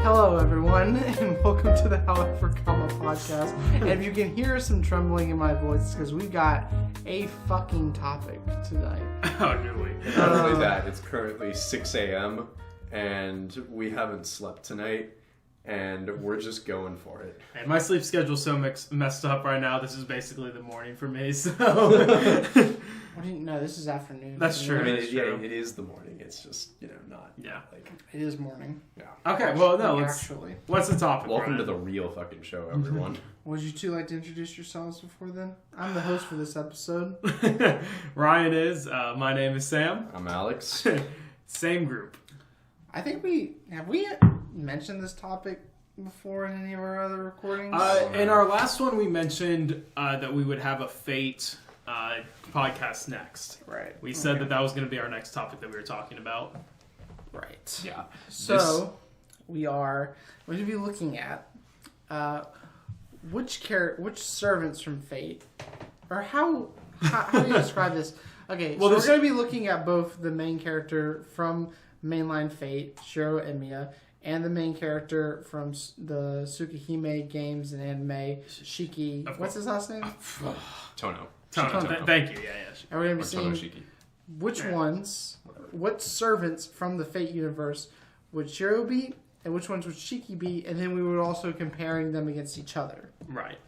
Hello, everyone, and welcome to the However Comma podcast. And if you can hear some trembling in my voice, because we got a fucking topic tonight. Oh, do we? Not only that, it's currently 6 a.m. and we haven't slept tonight, and we're just going for it. And my sleep schedule's so messed up right now. This is basically the morning for me. So No, this is afternoon. That's true. I mean, That's true. it is the morning. It's just, not like... It is morning. Yeah. Okay, well, no, Actually. what's the topic? Welcome Brian? to the real fucking show, everyone. Would you two like to introduce yourselves before then? I'm the host for this episode. Ryan is. My name is Sam. I'm Alex. Same group. I think have we mentioned this topic before in any of our other recordings? In our last one, we mentioned that we would have a Fate podcast next. Right. We said that was going to be our next topic that we were talking about. Right. Yeah. So, we are going to be looking at which servants from Fate, or how do you describe this? Okay, Well, so we're going to be looking at both the main character from mainline Fate, Shiro Emiya, and the main character from the Tsukihime games and anime, Shiki. What's his last name? Tono. Thank you. Yeah. And we're going to be Tono seeing Shiki. which ones, what servants from the Fate universe would Shiro be, and which ones would Shiki be, and then we would also comparing them against each other. Right.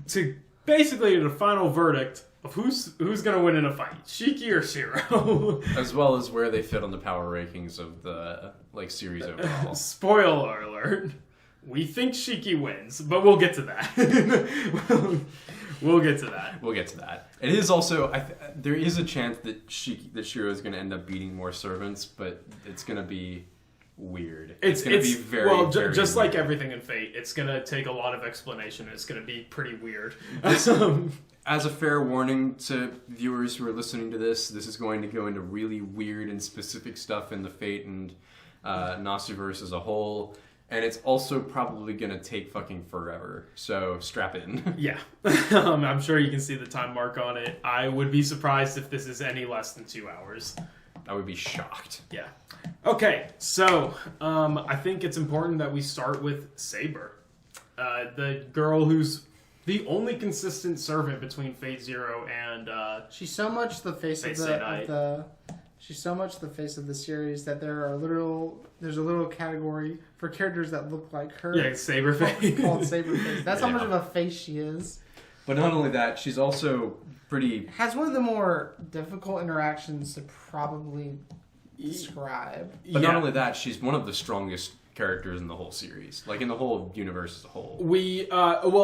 To basically the final verdict of who's going to win in a fight, Shiki or Shiro. As well as where they fit on the power rankings of the series overall. Spoiler alert. We think Shiki wins, but we'll get to that. We'll get to that. We'll get to that. It is also there is a chance that Shiro is going to end up beating more servants, but it's going to be weird. It's going to be very well, very just weird. like everything in Fate. It's going to take a lot of explanation. And it's going to be pretty weird. As a fair warning to viewers who are listening to this is going to go into really weird and specific stuff in the Fate and Nasuverse as a whole. And it's also probably going to take fucking forever. So strap in. Yeah. I'm sure you can see the time mark on it. I would be surprised if this is any less than 2 hours. I would be shocked. Yeah. Okay, so I think it's important that we start with Saber. The girl who's the only consistent servant between Fate Zero and... She's so much the face of the she's so much the face of the series that there's a little category for characters that look like her. Yeah, Saber face. Called Saber face. That's how much of a face she is. But not only that, she's also pretty... Has one of the more difficult interactions to probably describe. But not only that, she's one of the strongest characters in the whole series. Like, in the whole universe as a whole.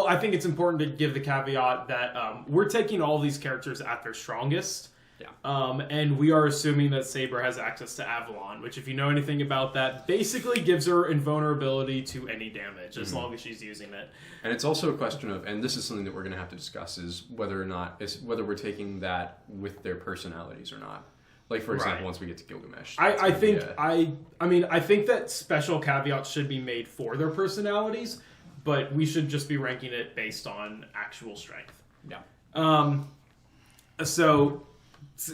I think it's important to give the caveat that we're taking all these characters at their strongest. Yeah. And we are assuming that Saber has access to Avalon, which, if you know anything about that, basically gives her invulnerability to any damage as long as she's using it. And it's also a question of, and this is something that we're going to have to discuss, is whether we're taking that with their personalities or not. Like, for example, once we get to Gilgamesh. I think that special caveats should be made for their personalities, but we should just be ranking it based on actual strength. Yeah. So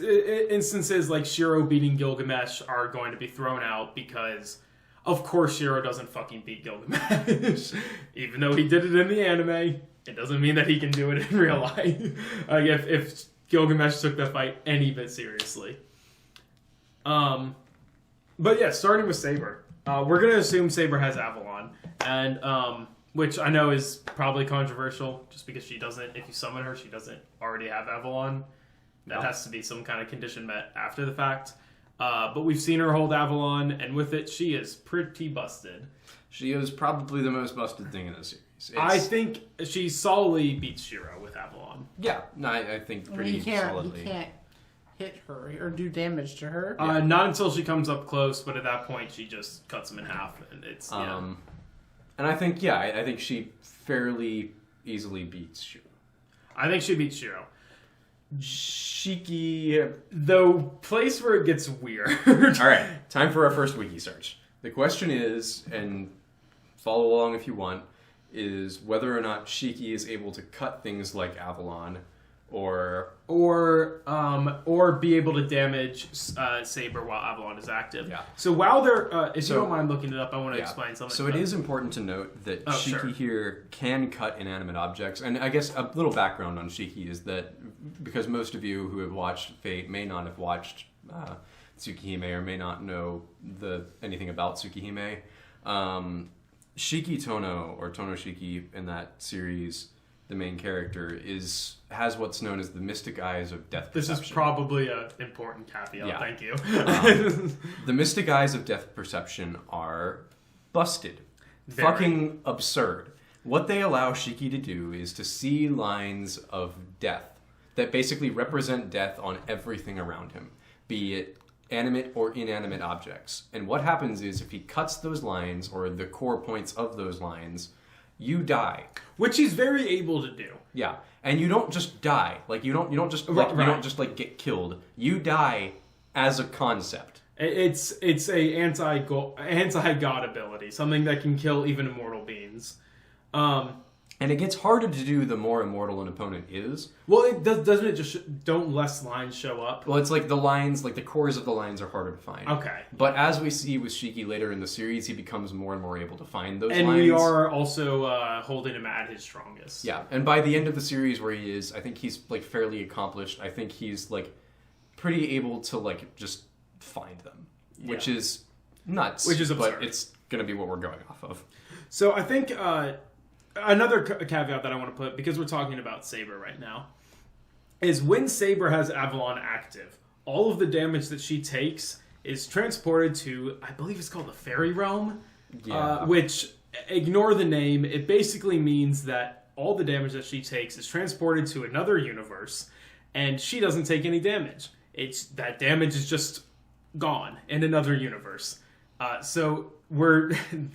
instances like Shiro beating Gilgamesh are going to be thrown out because, of course, Shiro doesn't fucking beat Gilgamesh. Even though he did it in the anime, it doesn't mean that he can do it in real life. If Gilgamesh took the fight any bit seriously. But yeah, starting with Saber. We're going to assume Saber has Avalon, and which I know is probably controversial, just because she doesn't, if you summon her, she doesn't already have Avalon. That has to be some kind of condition met after the fact. But we've seen her hold Avalon, and with it, she is pretty busted. She is probably the most busted thing in the series. I think she solidly beats Shiro with Avalon. Yeah, no, I think pretty solidly. You can't hit her or do damage to her. Not until she comes up close, but at that point, she just cuts him in half, and it's And I think I think she fairly easily beats Shiro. I think she beats Shiro. Shiki... The place where it gets weird. Alright, time for our first wiki search. The question is, and follow along if you want, is whether or not Shiki is able to cut things like Avalon, or be able to damage Saber while Avalon is active. Yeah. So while they're, if you don't mind looking it up, I want to yeah. explain something. So it is important to note that Shiki sure. here can cut inanimate objects, and I guess a little background on Shiki is that because most of you who have watched Fate may not have watched Tsukihime or may not know anything about Tsukihime. Shiki Tono, or Tono Shiki in that series, the main character, has what's known as the mystic eyes of death perception. This is probably an important caveat, Yeah. thank you. The mystic eyes of death perception are busted. Very. Fucking absurd. What they allow Shiki to do is to see lines of death that basically represent death on everything around him, be it animate or inanimate objects. And what happens is if he cuts those lines, or the core points of those lines, you die. Which he's very able to do. Yeah, and you don't just die. Like you don't just Right. you don't just like get killed. You die as a concept. It's a anti-god ability, something that can kill even immortal beings. And it gets harder to do the more immortal an opponent is. Well, doesn't it just don't less lines show up? Well, it's like the lines, like the cores of the lines are harder to find. Okay. But as we see with Shiki later in the series, he becomes more and more able to find those And lines. we are also holding him at his strongest. Yeah, and by the end of the series where he is, I think he's like fairly accomplished. I think he's like pretty able to like just find them, which is nuts. Which is absurd. But it's gonna be what we're going off of. So I think another caveat that I want to put, because we're talking about Saber right now, is when Saber has Avalon active, all of the damage that she takes is transported to, I believe it's called the Fairy Realm, which, ignore the name, it basically means that all the damage that she takes is transported to another universe, and she doesn't take any damage. That damage is just gone in another universe. So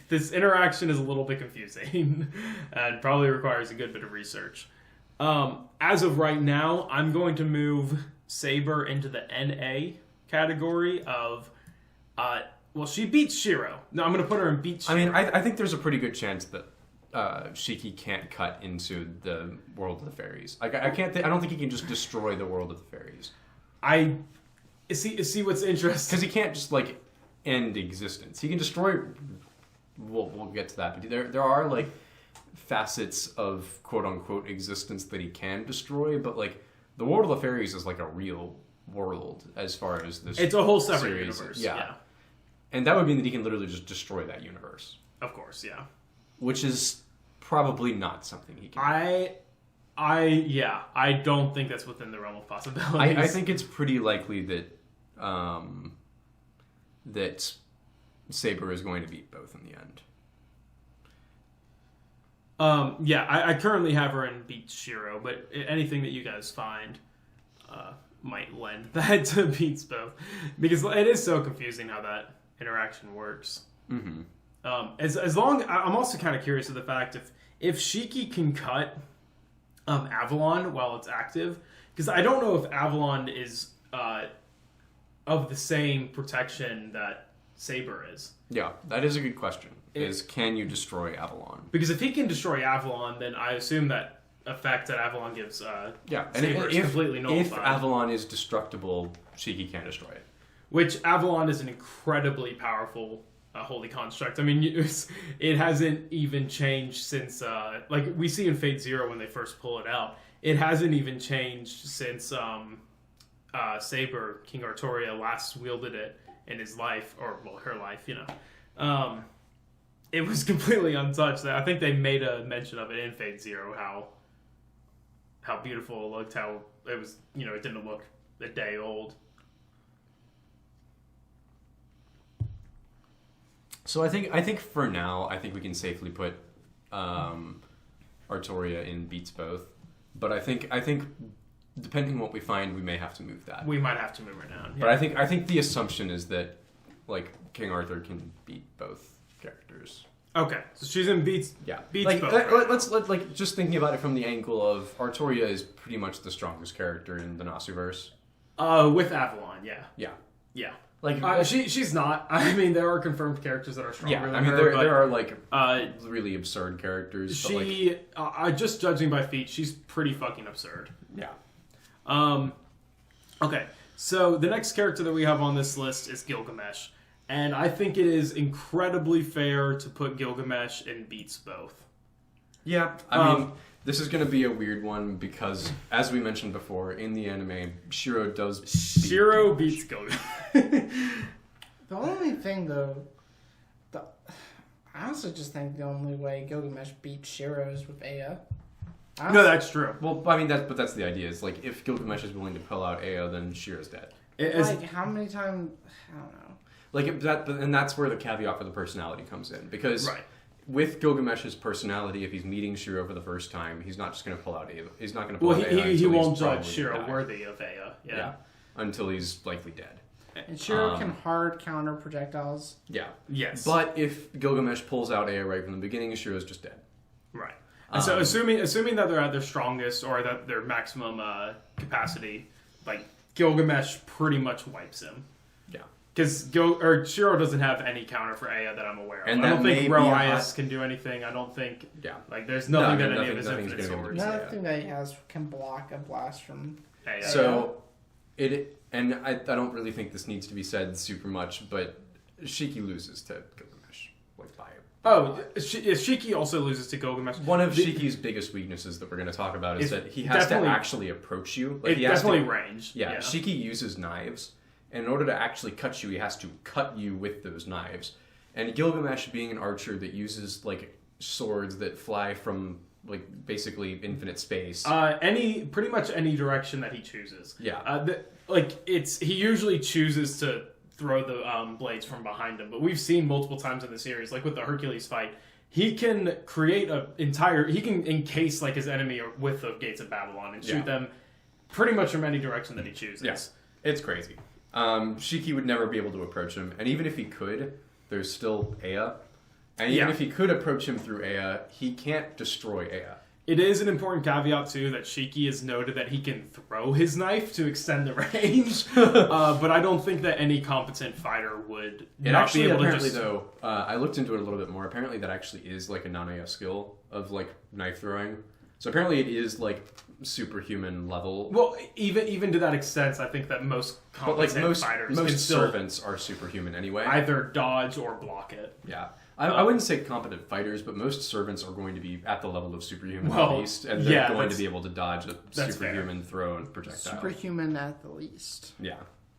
this interaction is a little bit confusing and probably requires a good bit of research. As of right now, I'm going to move Saber into the NA category of, she beats Shiro. No, I'm going to put her in beat Shiro. I mean, I think there's a pretty good chance that Shiki can't cut into the world of the fairies. Like, I don't think he can just destroy the world of the fairies. See what's interesting. Because he can't just, like, end existence. He can destroy... We'll get to that. But there are, like, facets of quote-unquote existence that he can destroy, but, like, the world of the fairies is, like, a real world as far as this It's a whole separate series. universe. Yeah. And that would mean that he can literally just destroy that universe. Of course, yeah. Which is probably not something he can do. I don't think that's within the realm of possibilities. I think it's pretty likely that that Saber is going to beat both in the end. I currently have her in beat Shiro, but anything that you guys find might lend that to beats both, because it is so confusing how that interaction works. Mm-hmm. I'm also kind of curious of the fact if Shiki can cut Avalon while it's active, because I don't know if Avalon is of the same protection that Saber is. Yeah, that is a good question. Can you destroy Avalon? Because if he can destroy Avalon, then I assume that effect that Avalon gives Saber is completely nullified. If Avalon is destructible, Shiki can destroy it. Which Avalon is an incredibly powerful holy construct. I mean, it hasn't even changed since, like we see in Fate Zero when they first pull it out. It hasn't even changed since Saber, King Artoria, last wielded it in his life, or well, her life, you know. It was completely untouched. I think they made a mention of it in Fate Zero, how beautiful it looked, how it was, you know, it didn't look a day old. So I think for now, I think we can safely put Artoria in beats both. But I think depending on what we find, we may have to move that. We might have to move her down. Yeah. But I think the assumption is that like King Arthur can beat both characters. Okay, so she's in beats. Yeah, beats like both. let's like just thinking about it from the angle of Artoria is pretty much the strongest character in the Nasuverse. With Avalon, yeah. Yeah. Like she's not. I mean, there are confirmed characters that are stronger than her. There are like really absurd characters. She, just judging by feet, she's pretty fucking absurd. Yeah. Okay, so the next character that we have on this list is Gilgamesh. And I think it is incredibly fair to put Gilgamesh in Beats both. Yeah, I mean, this is going to be a weird one because, as we mentioned before, in the anime, Shiro beats Gilgamesh. The only thing, though, I also just think the only way Gilgamesh beats Shiro is with Aya. No, that's true. Well, I mean, but that's the idea. Is like if Gilgamesh is willing to pull out Aya, then Shiro's dead. How many times? I don't know. And that's where the caveat for the personality comes in because with Gilgamesh's personality, if he's meeting Shiro for the first time, he's not just going to pull out Aya. He's not going to pull out Aya. He won't judge Shiro worthy of Aya. Yeah, until he's likely dead. And Shiro can hard counter projectiles. Yeah. Yes. But if Gilgamesh pulls out Aya right from the beginning, Shiro's just dead. Right. And so assuming that they're at their strongest or that their maximum capacity, like Gilgamesh pretty much wipes him. Yeah. Because Shiro doesn't have any counter for Aya that I'm aware of. And I don't think Roias can do anything. I don't think... Yeah. Like, there's nothing that any of his infinite swords... Nothing that he has can block a blast from Aya. So, and I don't really think this needs to be said super much, but Shiki loses to Gilgamesh. Like, by... Oh, Shiki also loses to Gilgamesh. One of Shiki's biggest weaknesses that we're going to talk about is that he has to actually approach you. Like, range. Yeah, Shiki uses knives. And in order to actually cut you, he has to cut you with those knives. And Gilgamesh, being an archer that uses like swords that fly from like basically infinite space, pretty much any direction that he chooses. Yeah, he usually chooses to throw the blades from behind him. But we've seen multiple times in the series, like with the Hercules fight, he can create he can encase like his enemy with the gates of Babylon and shoot them pretty much from any direction that he chooses. Yes, it's crazy. Shiki would never be able to approach him, and even if he could, there's still Aya. And even if he could approach him through Aya, he can't destroy Aya. It is an important caveat, too, that Shiki has noted that he can throw his knife to extend the range, but I don't think that any competent fighter would be able to just... though, I looked into it a little bit more. Apparently that actually is like a non-Aya skill of like knife throwing. So apparently it is like superhuman level. Well, even to that extent, I think that most competent fighters most servants are superhuman anyway. Either dodge or block it. Yeah. I wouldn't say competent fighters, but most servants are going to be at the level of superhuman at least, and they're going to be able to dodge a superhuman throw and projectile. Superhuman at the least. Yeah.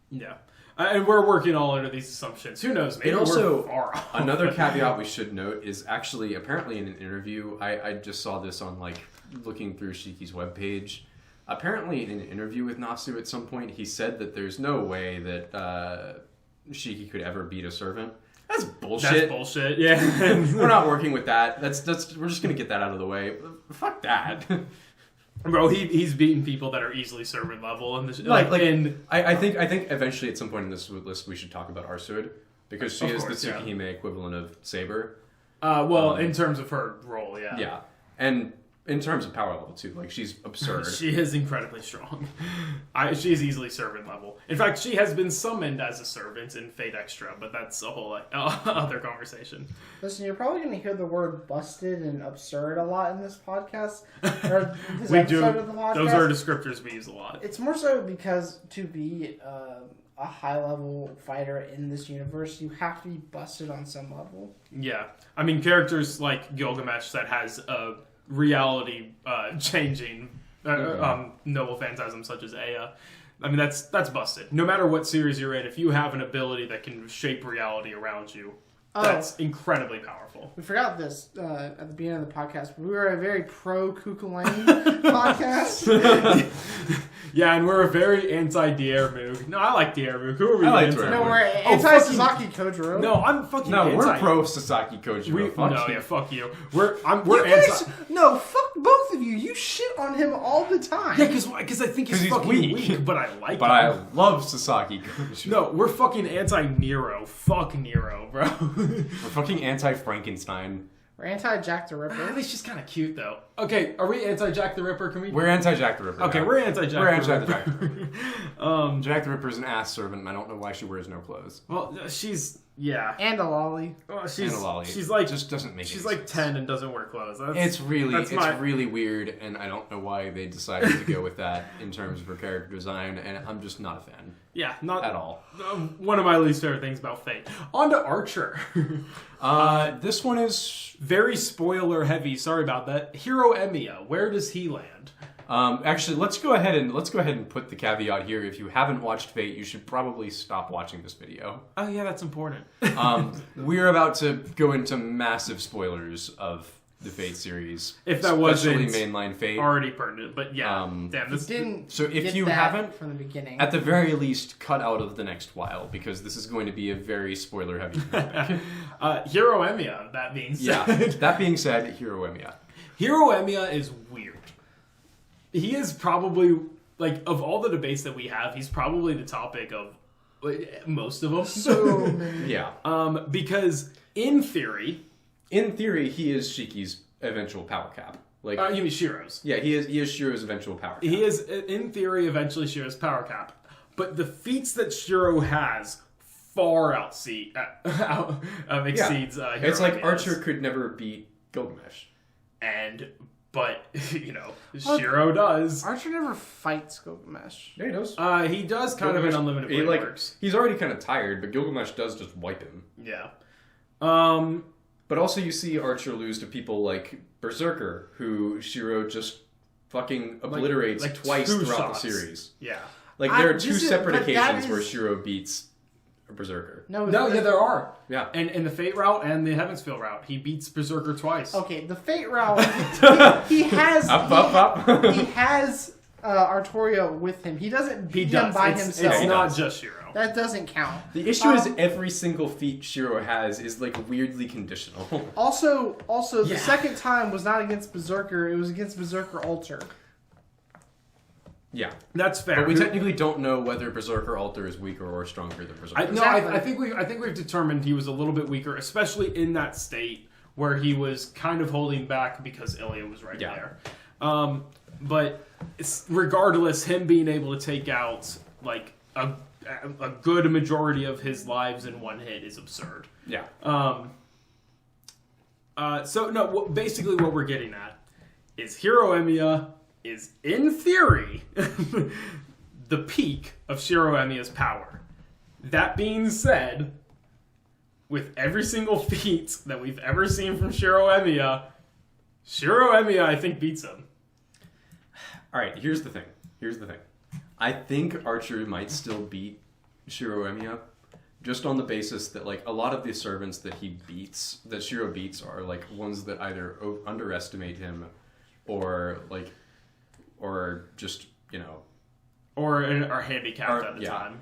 Yeah. And we're working all under these assumptions. Who knows? Maybe we're far off. Another caveat we should note is actually, apparently in an interview, I just saw this on like looking through Shiki's webpage. Apparently in an interview with Nasu at some point, he said that there's no way that Shiki could ever beat a servant. That's bullshit. That's bullshit, yeah. We're not working with that. We're just going to get that out of the way. Fuck that. Bro, he's beaten people that are easily servant level. And I think eventually at some point in this list we should talk about Arsud, because she is the Tsukihime equivalent of Saber. In terms of her role, yeah. Yeah. And in terms of power level, too. Like, she's absurd. She is incredibly strong. She is easily servant level. In fact, she has been summoned as a servant in Fate Extra, but that's a whole other conversation. Listen, you're probably going to hear the word busted and absurd a lot in this podcast. Or this we episode do. Of the podcast. Those are descriptors we use a lot. It's more so because to be a high-level fighter in this universe, you have to be busted on some level. Yeah. I mean, characters like Gilgamesh that has a reality changing noble phantasm such as Aya. I mean, that's busted. No matter what series you're in, if you have an ability that can shape reality around you, that's incredibly powerful. We forgot this at the beginning of the podcast. We were a very pro-Kukulane podcast. Yeah, and we're a very anti-Diarmu. No, I like Diarmu. Who are we anti? No, we're anti-Sasaki Kojiro. No, I'm fucking anti. No, we're pro-Sasaki Kojiro. Fuck you. I'm anti. No, fuck both of you. You shit on him all the time. Yeah, because I think he's fucking weak, but I like him. But I love Sasaki Kojiro. No, we're fucking anti-Nero. Fuck Nero, bro. We're fucking anti-Frankenstein. We're anti-Jack the Ripper. He's just kind of cute, though. Okay, are we anti-Jack the Ripper? We're anti-Jack the Ripper. Okay, we're anti-Jack the Ripper. Jack the Ripper's an ass servant, and I don't know why she wears no clothes. Well, she's Yeah. And a lolly. Well, and a lolly. She's like just doesn't make. She's any like sense. 10 and doesn't wear clothes. It's really weird, and I don't know why they decided to go with that in terms of her character design, and I'm just not a fan. Yeah, not at all. One of my least favorite things about Fate. On to Archer. This one is very spoiler heavy. Sorry about that. Hero Emiya. Where does he land? actually let's go ahead and put the caveat here. If you haven't watched Fate, you should probably stop watching this video. Oh yeah, that's important. We're about to go into massive spoilers of the Fate series, if that especially wasn't mainline Fate. already pertinent, but yeah, damn, this didn't. So if get you that haven't, from the beginning, at the very least, cut out of the next while, because this is going to be a very spoiler heavy topic. Hero Emiya. That being said, Yeah. That being said, Hero Emiya. Hero Emiya is weird. He is probably, like, of all the debates that we have, he's probably the topic of most of them. so many. Yeah. Because in theory, he is Shiki's eventual power cap. Like, you mean Shiro's? yeah, he is Shiro's eventual power cap. He is, in theory, eventually Shiro's power cap. But the feats that Shiro has far exceeds Hero It's like Emiya's. Archer could never beat Gilgamesh. But, you know, Shiro does. Archer never fights Gilgamesh. Yeah, he does. He does kind of in Unlimited Blade Works. He's already kind of tired, but Gilgamesh does just wipe him. Yeah. But also you see Archer lose to people like Berserker, who Shiro just fucking obliterates like twice two throughout shots. the series. Yeah. Like, there are two this is- separate but that occasions is- where Shiro beats a Berserker. No, there are. Yeah. And in the Fate route and the Heavensfield route, he beats Berserker twice. Okay, the Fate route. he has. Up. He has Artoria with him. He doesn't He beat does. him by It's himself. not just Shiro. That doesn't count. The issue is every single feat Shiro has is, like, weirdly conditional. Also, Yeah. the second time was not against Berserker. It was against Berserker Alter. Yeah. That's fair. But we technically don't know whether Berserker Alter is weaker or stronger than Berserker. Exactly. I think we've determined he was a little bit weaker, especially in that state where he was kind of holding back because Ilya was right there. But regardless, him being able to take out like a good majority of his lives in one hit is absurd. Yeah. Basically what we're getting at is Hero Emiya is, in theory, the peak of Shiro Emiya's power. That being said, with every single feat that we've ever seen from Shiro Emiya, I think, beats him. Alright, here's the thing. I think Archer might still beat Shiro Emiya, just on the basis that, like, a lot of the servants that Shiro beats are, like, ones that either underestimate him or just, you know... Or are handicapped at the time.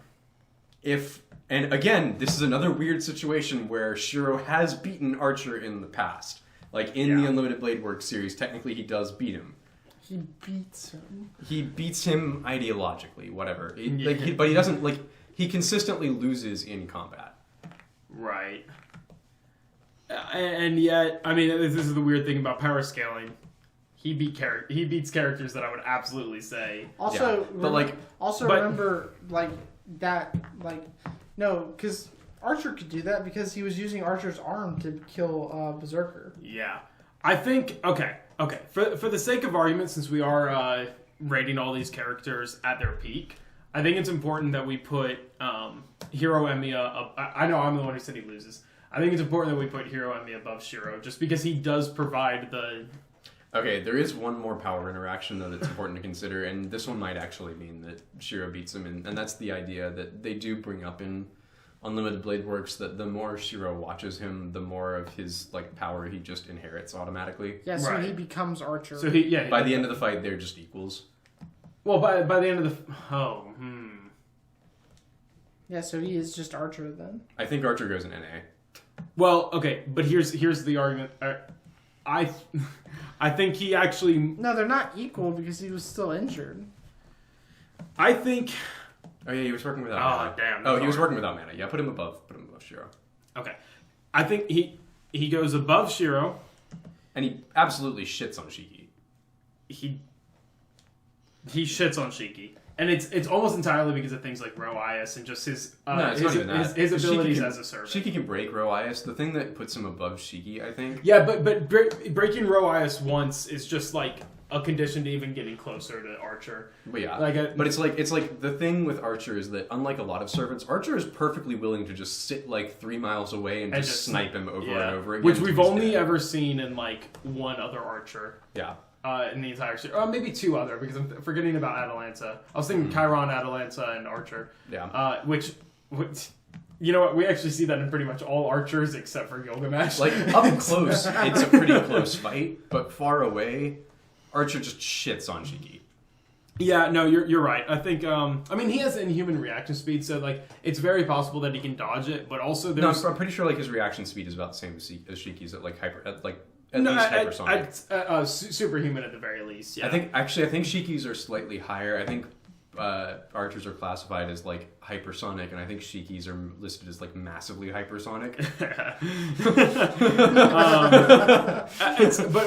And again, this is another weird situation where Shiro has beaten Archer in the past. Like, in the Unlimited Blade Works series, technically he does beat him. He beats him. He beats him ideologically, whatever. But he doesn't, like... He consistently loses in combat. Right. And yet, I mean, this is the weird thing about power scaling. He beats characters that I would absolutely say. Also, yeah, remember, like, that, like, no, because Archer could do that because he was using Archer's arm to kill Berserker. Yeah. I think, okay. For the sake of argument, since we are rating all these characters at their peak, I think it's important that we put Hero Emiya up. I know I'm the one who said he loses. I think it's important that we put Hero Emiya above Shiro, just because he does provide the... Okay, there is one more power interaction, though, that's important to consider, and this one might actually mean that Shiro beats him, and that's the idea that they do bring up in Unlimited Blade Works, that the more Shiro watches him, the more of his, like, power he just inherits automatically. Yeah, so he becomes Archer. So by the end of the fight, they're just equals. Well, by the end of the... Yeah, so he is just Archer then. I think Archer goes in NA. Well, okay, but here's the argument. I think he actually... No, they're not equal because he was still injured. I think... Oh yeah, he was working without mana. Damn. Oh, he was working without mana. Yeah, put him above Shiro. Okay. I think he goes above Shiro. And he absolutely shits on Shiki. He shits on Shiki. And it's almost entirely because of things like Roias and just his it's not even that. his abilities Shiki as a servant. Shiki can break Roias. The thing that puts him above Shiki, I think. Yeah, but breaking Roias once is just like a condition to even getting closer to Archer. But yeah, but it's like the thing with Archer is that unlike a lot of servants, Archer is perfectly willing to just sit like 3 miles away and just snipe him over and over again. Which we've only ever seen in like one other Archer. Yeah. In the entire series. Maybe 2 other, because I'm forgetting about Atalanta. I was thinking Chiron, Atalanta, and Archer. Yeah. Which, you know what? We actually see that in pretty much all Archers except for Gilgamesh. Like, up close, it's a pretty close fight, but far away, Archer just shits on Shiki. Yeah, no, you're right. I think, he has inhuman reaction speed, so, like, it's very possible that he can dodge it, but also there's... No, I'm pretty sure, like, his reaction speed is about the same as Shiki's at, like, at least hypersonic. Superhuman at the very least, yeah. I think Shiki's are slightly higher. I think Archers are classified as like hypersonic, and I think Shiki's are listed as like massively hypersonic.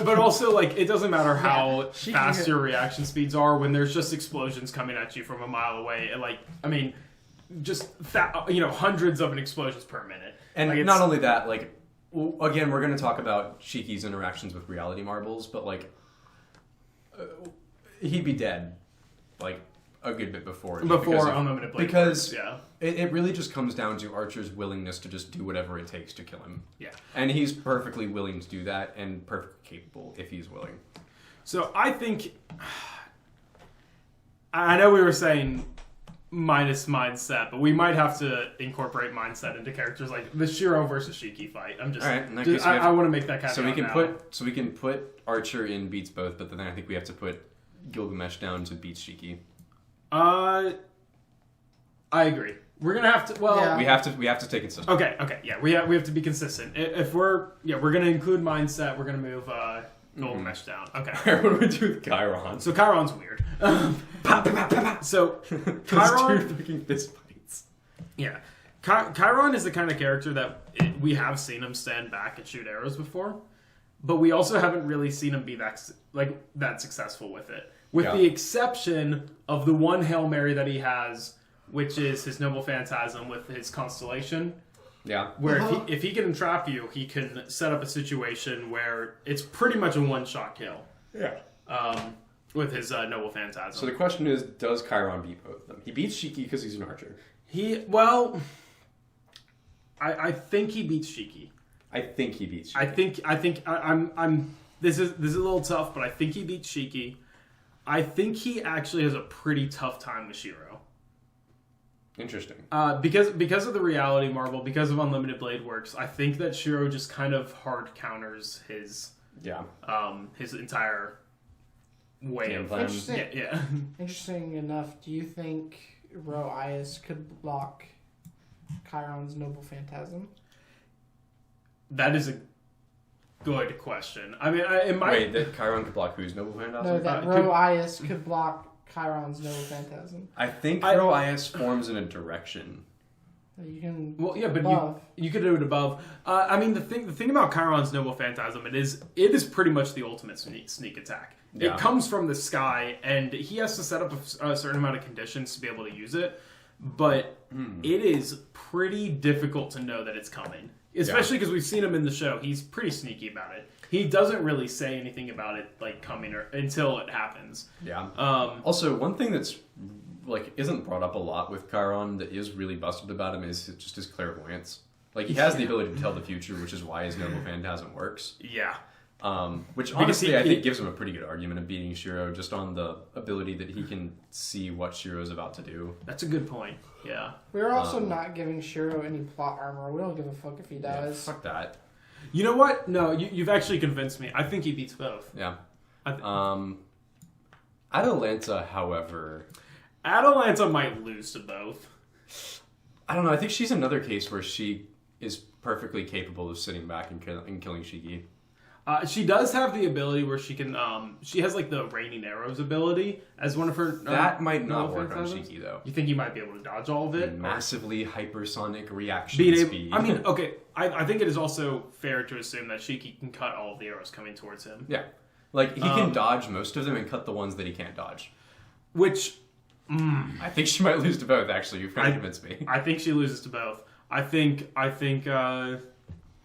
But also like it doesn't matter how fast your reaction speeds are when there's just explosions coming at you from a mile away. And like hundreds of explosions per minute. And like, not only that, like. Again, we're going to talk about Shiki's interactions with reality marbles, but, like, he'd be dead, like, a good bit before. Unlimited Blade Because works, it really just comes down to Archer's willingness to just do whatever it takes to kill him. Yeah. And he's perfectly willing to do that, and perfectly capable if he's willing. So, I think... I know we were saying... minus mindset, but we might have to incorporate mindset into characters like the Shiro versus Shiki fight. I'm just, all right, I want to make that kind so we can put Archer in beats both, but then I think we have to put Gilgamesh down to beats Shiki. I agree. We're gonna have to. Well, yeah. we have to stay consistent. Okay, yeah, we have to be consistent. If we're gonna include mindset, we're gonna move Gilgamesh down. Okay. What do we do with Chiron? So Chiron's weird. So Chiron fucking fist fights. Yeah. Chiron is the kind of character that we have seen him stand back and shoot arrows before, but we also haven't really seen him be that successful with it. With the exception of the one Hail Mary that he has, which is his Noble Phantasm with his Constellation. Yeah. Where if he can entrap you, he can set up a situation where it's pretty much a one-shot kill. Yeah. With his Noble Phantasm. So the question is, does Chiron beat both of them? He beats Shiki because he's an archer. I think he beats Shiki. I think he beats Shiki. I think I'm. This is a little tough, but I think he beats Shiki. I think he actually has a pretty tough time with Shiro. Interesting. Because of the reality marble, because of Unlimited Blade Works, I think that Shiro just kind of hard counters his entire way of plan. Yeah. Interesting enough, do you think Roias could block Chiron's Noble Phantasm? That is a good question. I mean, it might... Wait, that Chiron could block whose Noble Phantasm? No, that Roias could block Chiron's Noble Phantasm. I think Roias forms in a direction. You can... Well, yeah, but you could do it above. I mean, the thing about Chiron's Noble Phantasm, it is pretty much the ultimate sneak attack. Yeah. It comes from the sky, and he has to set up a certain amount of conditions to be able to use it, but it is pretty difficult to know that it's coming. Especially because we've seen him in the show. He's pretty sneaky about it. He doesn't really say anything about it like coming until it happens. Yeah. Also, one thing that's like isn't brought up a lot with Chiron that is really busted about him is just his clairvoyance. Like he has the ability to tell the future, which is why his Noble Phantasm works. Yeah. Which honestly I think gives him a pretty good argument of beating Shiro just on the ability that he can see what Shiro's about to do. That's a good point. Yeah. We're also not giving Shiro any plot armor. We don't give a fuck if he dies. Yeah, fuck that. You know what? No, you've actually convinced me. I think he beats both. Yeah. Atalanta, however... Atalanta might lose to both. I don't know. I think she's another case where she is perfectly capable of sitting back and killing Shiki. She does have the ability where she can. She has like the raining arrows ability as one of her. That might not work on Shiki though. You think he might be able to dodge all of it? Massively hypersonic reaction speed. I mean, okay. I think it is also fair to assume that Shiki can cut all of the arrows coming towards him. Yeah, like he can dodge most of them and cut the ones that he can't dodge. Which I think she might lose to both. Actually, you've kind of convinced me. I think she loses to both. I think. I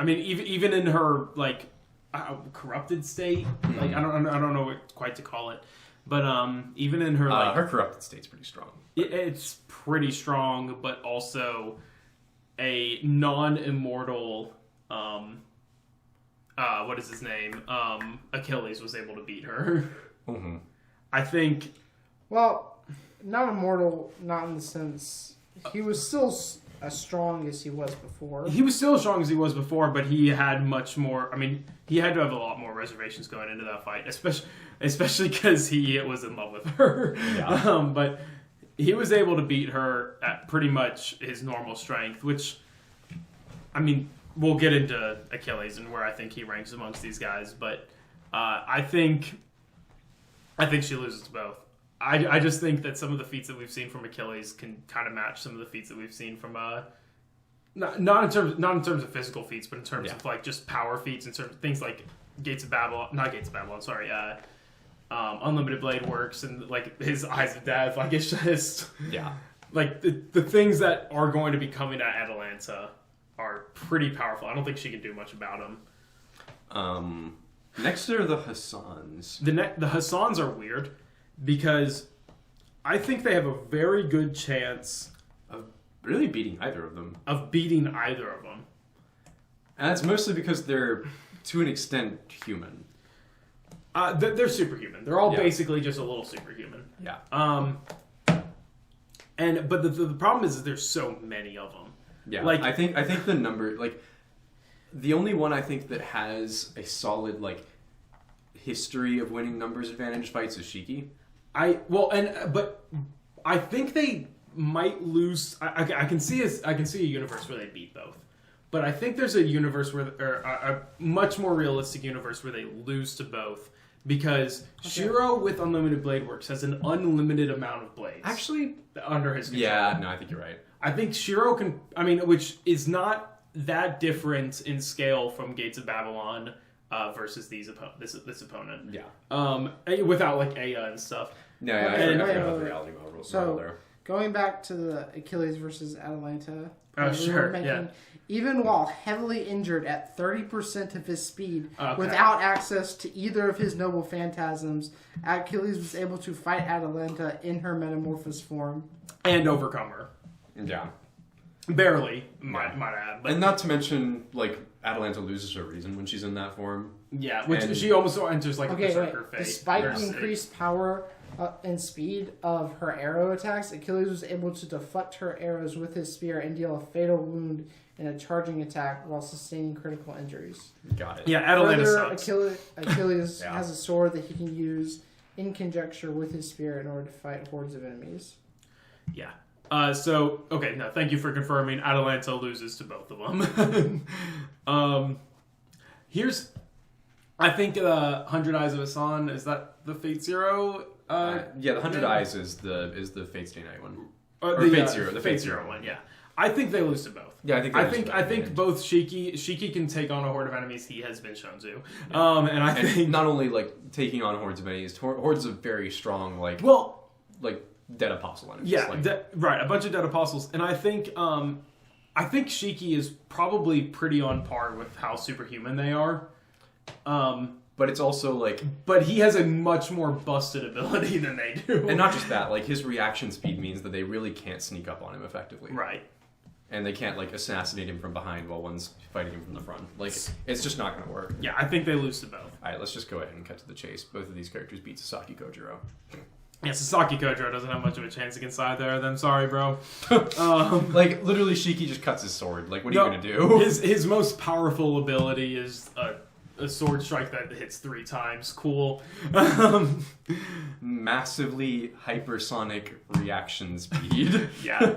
mean, even in her like corrupted state, like I don't know what quite to call it, but even in her like her corrupted state's pretty strong. It's pretty strong, but also a non-immortal. What is his name? Achilles was able to beat her. Mm-hmm. I think. Well, not immortal, not in the sense he was still as strong as he was before. He was still as strong as he was before, but he had much more. I mean, he had to have a lot more reservations going into that fight, especially because he was in love with her. Yeah. But he was able to beat her at pretty much his normal strength, which, I mean, we'll get into Achilles and where I think he ranks amongst these guys, but I think she loses to both. I just think that some of the feats that we've seen from Achilles can kind of match some of the feats that we've seen from not in terms of physical feats, but in terms of like just power feats and certain things like Unlimited Blade Works and like his Eyes of Death. Like it's just like the things that are going to be coming at Atalanta are pretty powerful. I don't think she can do much about them. Next are the Hassans. The Hassans are weird because I think they have a very good chance of really beating either of them. And that's mostly because they're, to an extent, human. They're superhuman. They're all basically just a little superhuman. Yeah. But the problem is there's so many of them. Yeah. Like I think the number, like, the only one I think that has a solid like history of winning numbers advantage fights is Shiki. But I think they might lose. I can see a universe where they beat both, but I think there's a universe where, or a much more realistic universe where they lose to both because Shiro with Unlimited Blade Works has an unlimited amount of blades. Actually, under his control. Yeah, no, I think you're right. I think Shiro can. I mean, which is not that different in scale from Gates of Babylon versus this opponent. Yeah. Without like Aya and stuff. No, yeah, I forgot about the reality model there. Going back to the Achilles versus Atalanta. Yeah. Even while heavily injured at 30% of his speed, without access to either of his noble phantasms, Achilles was able to fight Atalanta in her metamorphosed form. And overcome her. Yeah. Barely, might add. But and not to mention, like, Atalanta loses her reason when she's in that form. Yeah, which she almost enters like a berserker fate. Despite the increased power and speed of her arrow attacks, Achilles was able to deflect her arrows with his spear and deal a fatal wound in a charging attack while sustaining critical injuries. Got it. Yeah, Atalanta sucks. Achilles has a sword that he can use in conjecture with his spear in order to fight hordes of enemies. Yeah. Thank you for confirming. Atalanta loses to both of them. I think 100 Eyes of Hassan, is that the Fate Zero? The 100 Eyes is the Fate Stay Night one. The Fate Zero. The Fate Zero one, yeah. I think they lose to both. Yeah, I think both Shiki can take on a horde of enemies he has been shown to. Yeah. And think not only like taking on hordes of enemies, hordes of very strong like dead apostle enemies. Yeah, right, a bunch of dead apostles, and I think Shiki is probably pretty on par with how superhuman they are. But it's also like... But he has a much more busted ability than they do. And not just that, like his reaction speed means that they really can't sneak up on him effectively. Right. And they can't like assassinate him from behind while one's fighting him from the front. Like, it's just not going to work. Yeah, I think they lose to both. Alright, let's just go ahead and cut to the chase. Both of these characters beat Sasaki Kojiro. Yeah, Sasaki Kojiro doesn't have much of a chance against either. Then sorry, bro. Like literally, Shiki just cuts his sword. Like, what are you gonna do? His most powerful ability is a sword strike that hits 3 times. Cool. Massively hypersonic reaction speed. Yeah,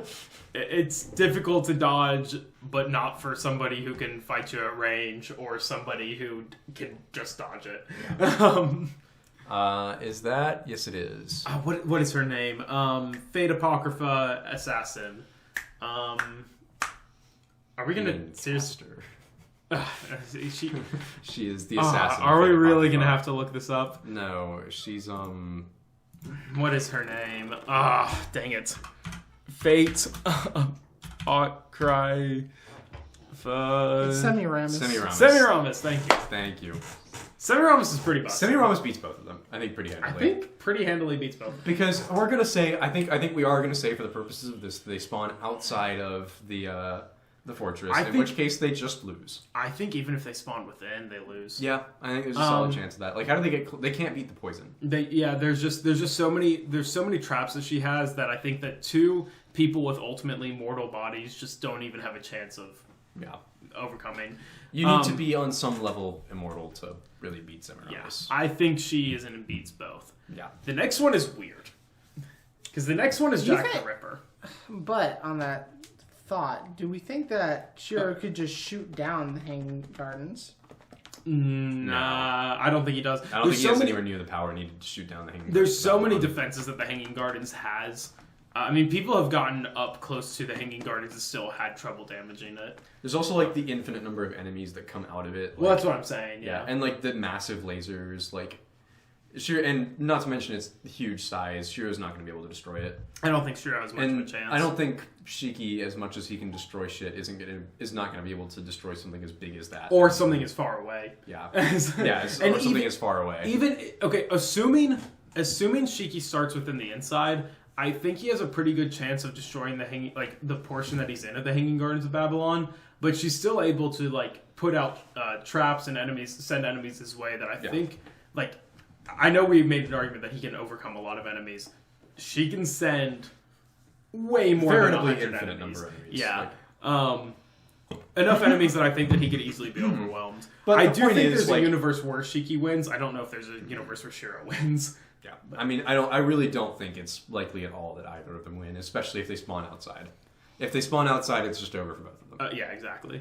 it's difficult to dodge, but not for somebody who can fight you at range or somebody who can just dodge it. Yeah. Is that? Yes, it is. What is her name? Fate Apocrypha Assassin. Are we gonna seriously? She is the assassin. Are we really gonna have to look this up? No, she's What is her name? Ah, dang it. Fate. Cry. Semiramis. Semiramis, thank you. Thank you. Semiramis is pretty busted. Semiramis beats both of them. I think pretty I handily. think pretty handily beats both. Because we're gonna say, I think we are gonna say for the purposes of this, they spawn outside of the fortress. In which case they just lose. I think even if they spawn within, they lose. Yeah, I think there's a solid chance of that. Like, how do they get? They can't beat the poison. There's just so many traps that she has that I think that two people with ultimately mortal bodies just don't even have a chance of overcoming. You need to be on some level immortal to really beat Semiramis. Yeah, I think she is and beats both. Yeah. The next one is weird. Because the next one is Jack the Ripper. But on that thought, do we think that Shiro could just shoot down the Hanging Gardens? Nah, I don't think he does. I don't think he has anywhere near the power needed to shoot down the Hanging Gardens. There's so many defenses that the Hanging Gardens has. I mean, people have gotten up close to the Hanging Gardens and still had trouble damaging it. There's also, like, the infinite number of enemies that come out of it. Like, well, that's what I'm saying, yeah. And, like, the massive lasers, like... Shiro, and not to mention its huge size, Shiro's not going to be able to destroy it. I don't think Shiro has much of a chance. I don't think Shiki, as much as he can destroy shit, is not going to be able to destroy something as big as that. Or something as far away. Yeah. Or something as far away. Assuming Shiki starts within the inside... I think he has a pretty good chance of destroying the portion that he's in at the Hanging Gardens of Babylon, but she's still able to put out traps and send enemies his way that I think I know we made an argument that he can overcome a lot of enemies. She can send way more than 100 infinite enemies. Number of enemies. Yeah. Enough enemies that I think that he could easily be overwhelmed. But I do think there's a universe where Shiki wins. I don't know if there's a universe where Shiro wins. Yeah, I mean, I really don't think it's likely at all that either of them win, especially if they spawn outside. If they spawn outside, it's just over for both of them. Yeah, exactly.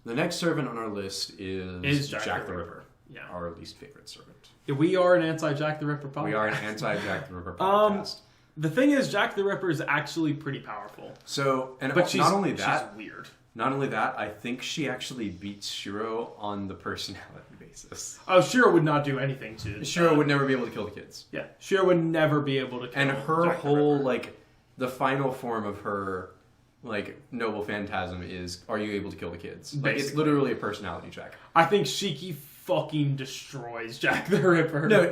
The next servant on our list is Jack the Ripper. Yeah, our least favorite servant. We are an anti-Jack the Ripper podcast. We are an anti-Jack the Ripper podcast. The thing is, Jack the Ripper is actually pretty powerful. So, but not only that, she's weird. Not only that, I think she actually beats Shiro on the personality basis. Oh, Shiro would not do anything to... Shiro would never be able to kill the kids. Yeah, Shiro would never be able to kill And her Jack whole, the final form of her, noble phantasm is, are you able to kill the kids? It's literally a personality check. I think Shiki fucking destroys Jack the Ripper. No,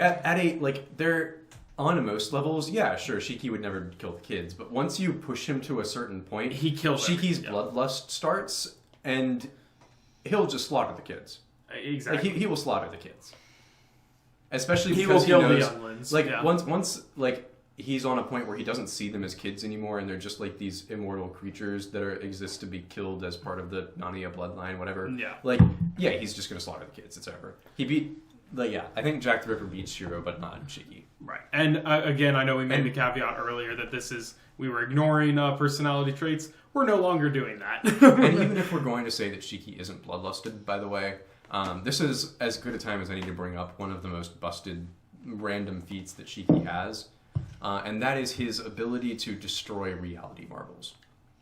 they're... On most levels, yeah, sure, Shiki would never kill the kids, but once you push him to a certain point, he kills Shiki's bloodlust starts, and he'll just slaughter the kids. Exactly. He will slaughter the kids. Especially he because will kill knows, the younglings. Once he's on a point where he doesn't see them as kids anymore, and they're just these immortal creatures that exist to be killed as part of the Narnia bloodline, whatever. Yeah. He's just gonna slaughter the kids. It's over. He beat... I think Jack the Ripper beats Shiro, but not Shiki. Right. And again, I know we made the caveat earlier that we were ignoring personality traits. We're no longer doing that. And even if we're going to say that Shiki isn't bloodlusted, by the way, this is as good a time as any to bring up one of the most busted random feats that Shiki has, and that is his ability to destroy reality marbles.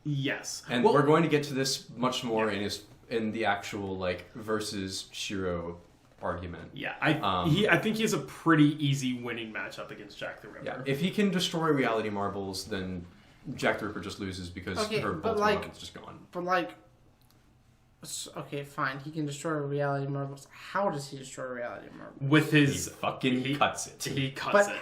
Yes. And we're going to get to this much more in the actual versus Shiro argument. Yeah, I think he has a pretty easy winning matchup against Jack the Ripper. Yeah, if he can destroy reality marbles, then Jack the Ripper just loses because her ultimate is just gone. But okay, fine, he can destroy reality marbles. How does he destroy reality marbles? With his... He cuts it. He cuts it.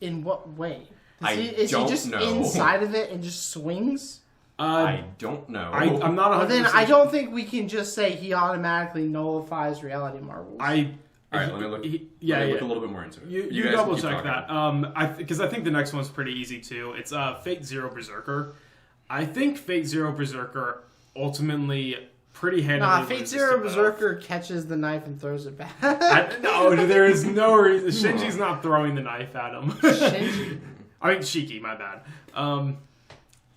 In what way? Is he just inside of it and just swings? I don't know. I'm not 100%. Well, then I don't think we can just say he automatically nullifies reality marbles. All right, let me look. Look a little bit more into it. You guys double keep check talking. that. Because I think the next one's pretty easy too. It's Fate Zero Berserker. I think Fate Zero Berserker ultimately pretty handily. Fate Zero Berserker catches the knife and throws it back. No, there is no reason. Shinji's not throwing the knife at him. Shinji. I mean Shiki. My bad.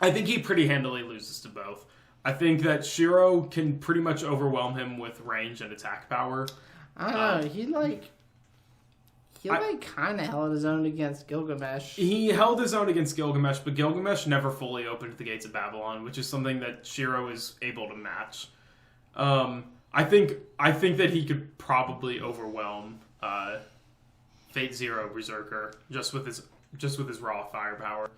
I think he pretty handily loses to both. I think that Shiro can pretty much overwhelm him with range and attack power. I don't know. He kind of held his own against Gilgamesh. He held his own against Gilgamesh, but Gilgamesh never fully opened the gates of Babylon, which is something that Shiro is able to match. I think that he could probably overwhelm Fate Zero Berserker just with his raw firepower.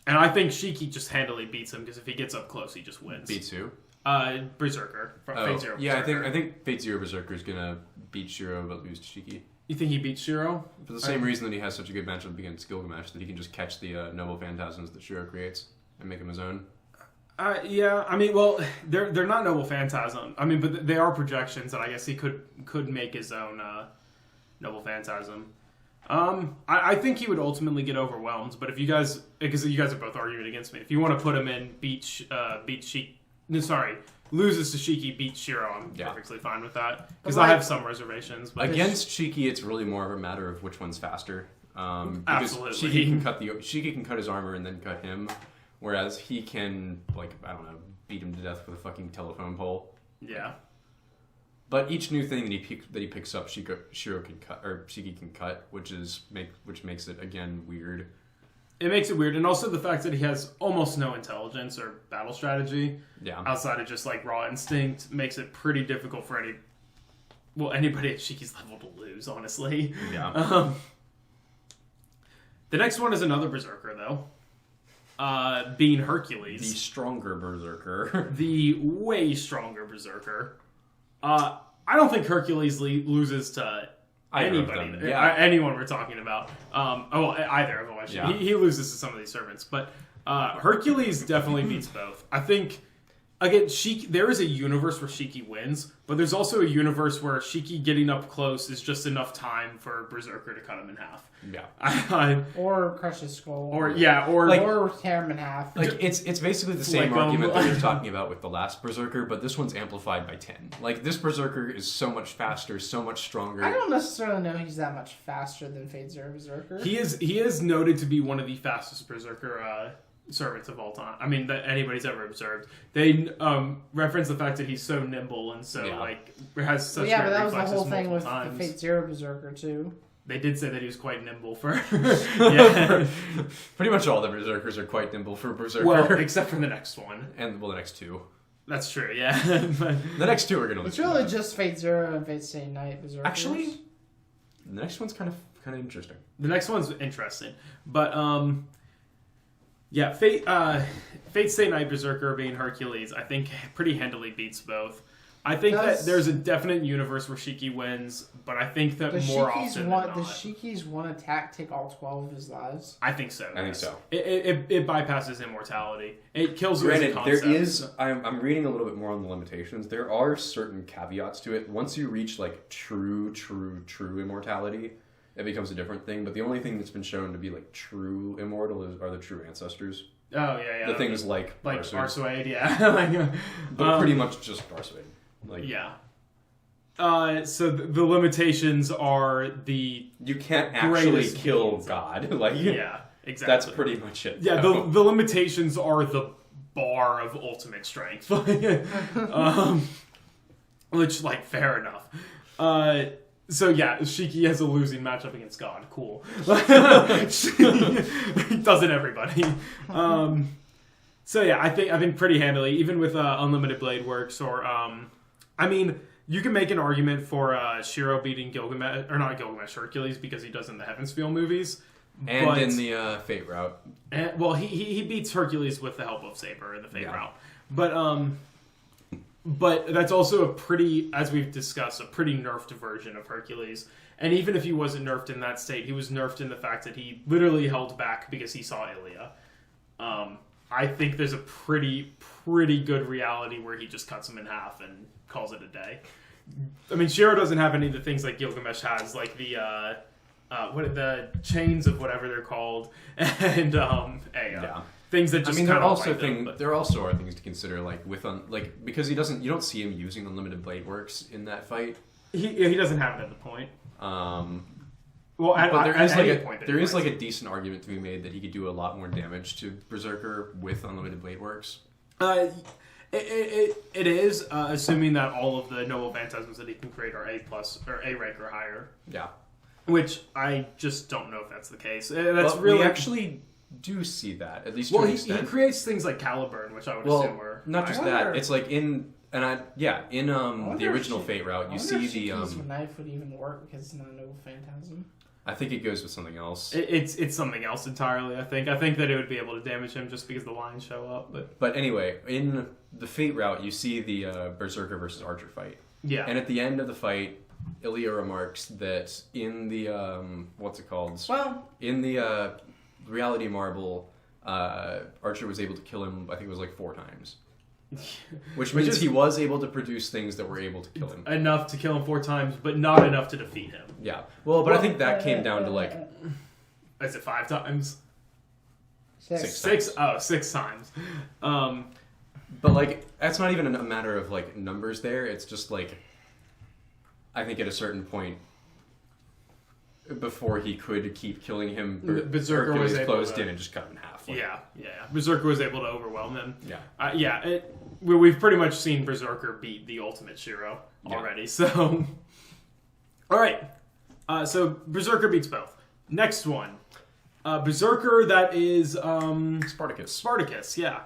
And I think Shiki just handily beats him because if he gets up close, he just wins. Beats who? Berserker. From Fate Zero Berserker. Yeah, I think Fate Zero Berserker is gonna beat Shiro but lose to Shiki. You think he beats Shiro? For the same reason that he has such a good matchup against Gilgamesh, that he can just catch the noble phantasms that Shiro creates and make him his own. Yeah, I mean, well, they're not noble phantasm. I mean, but they are projections, and I guess he could make his own noble phantasm. I think he would ultimately get overwhelmed, but if you guys, because you guys are both arguing against me, if you want to put him in loses to Shiki, beats Shiro, I'm perfectly fine with that. Because I have some reservations. But against Shiki, it's really more of a matter of which one's faster. Absolutely. Shiki can cut his armor and then cut him, whereas he can, beat him to death with a fucking telephone pole. Yeah. But each new thing that he picks up, Shiro can cut, or Shiki can cut, which makes it again weird. It makes it weird, and also the fact that he has almost no intelligence or battle strategy, outside of just raw instinct, makes it pretty difficult for anybody at Shiki's level to lose. Honestly, yeah. The next one is another Berserker, though, being Hercules, the stronger Berserker, the way stronger Berserker. I don't think Hercules loses to anybody. Anyone we're talking about. Either of them. Actually. He loses to some of these servants, but Hercules definitely beats both. I think again, there is a universe where Shiki wins, but there's also a universe where Shiki getting up close is just enough time for Berserker to cut him in half. Yeah. Or crush his skull. Or tear him in half. It's basically the same argument that you're talking about with the last Berserker, but this one's amplified by 10. This Berserker is so much faster, so much stronger. I don't necessarily know he's that much faster than Fate Zero Berserker. He is noted to be one of the fastest Berserker servants of all time. I mean, that anybody's ever observed. They reference the fact that he's so nimble and so has such. But that was the whole thing with the Fate Zero Berserker too. They did say that he was quite nimble for. Pretty much all the Berserkers are quite nimble for Berserker. Well, except for the next one. And the next two. That's true. Yeah. The next two are gonna. It's really just Fate Zero and Fate Stay Night Berserkers. Actually, the next one's kind of interesting. The next one's interesting, but Fate Stay Night Berserker being Hercules, I think pretty handily beats both. I think that there's a definite universe where Shiki wins, but I think that more often than not... Does Shiki's one attack take all 12 of his lives? I think so. I think so. It bypasses immortality. It kills you as a concept. There is... I'm reading a little bit more on the limitations. There are certain caveats to it. Once you reach true immortality, it becomes a different thing. But the only thing that's been shown to be true immortal are the true ancestors. Oh, yeah. The things like Arsuade, yeah. But pretty much just Arsuade. So the limitations are you can't actually kill God. Yeah, exactly. That's pretty much it. Yeah, the limitations are the bar of ultimate strength. Which, fair enough. So yeah, Shiki has a losing matchup against God. Cool. Doesn't everybody? So yeah, I think pretty handily, even with Unlimited Blade Works or you can make an argument for Shiro beating Gilgamesh, or not Gilgamesh, Hercules, because he does in the Heavensfield movies. And in the Fate route. He beats Hercules with the help of Saber in the Fate route. But that's also as we've discussed, a pretty nerfed version of Hercules. And even if he wasn't nerfed in that state, he was nerfed in the fact that he literally held back because he saw Ilia. I think there's a pretty good reality where he just cuts him in half and calls it a day. I mean, Shiro doesn't have any of the things like Gilgamesh has, like the chains of whatever they're called, and things that just. There also are things to consider, because you don't see him using Unlimited Blade Works in that fight. He doesn't have it at the point. There is a decent argument to be made that he could do a lot more damage to Berserker with Unlimited Blade Works. It is, assuming that all of the noble phantasms that he can create are A+ or A rank or higher. Yeah. Which I just don't know if that's the case. We actually do see that, at least to an extent. He creates things like Caliburn, which I would assume were... Not just that, it's And in the original Fate route, you see the Shiki's knife would even work because it's not a noble phantasm. I think it goes with something else. It's something else entirely. I think that it would be able to damage him just because the lines show up. But anyway, in the Fate route, you see the Berserker versus Archer fight. Yeah. And at the end of the fight, Ilya remarks that in the what's it called? Well, in the Reality Marble, Archer was able to kill him. I think it was like 4 times. Which means he was able to produce things that were able to kill him. Enough to kill him 4 times, but not enough to defeat him. Yeah. Well, but I think that came down to like... Is it 5 times? 6. 6? Oh, 6 times. But like, that's not even a matter of like numbers there. It's just like, I think at a certain point, before he could keep killing him, Berserker was able closed to... in and just cut him in half. Like, yeah. Berserker was able to overwhelm him. Yeah. We've pretty much seen Berserker beat the ultimate Shiro already, so... Alright, so Berserker beats both. Next one. Berserker that is... Spartacus, yeah.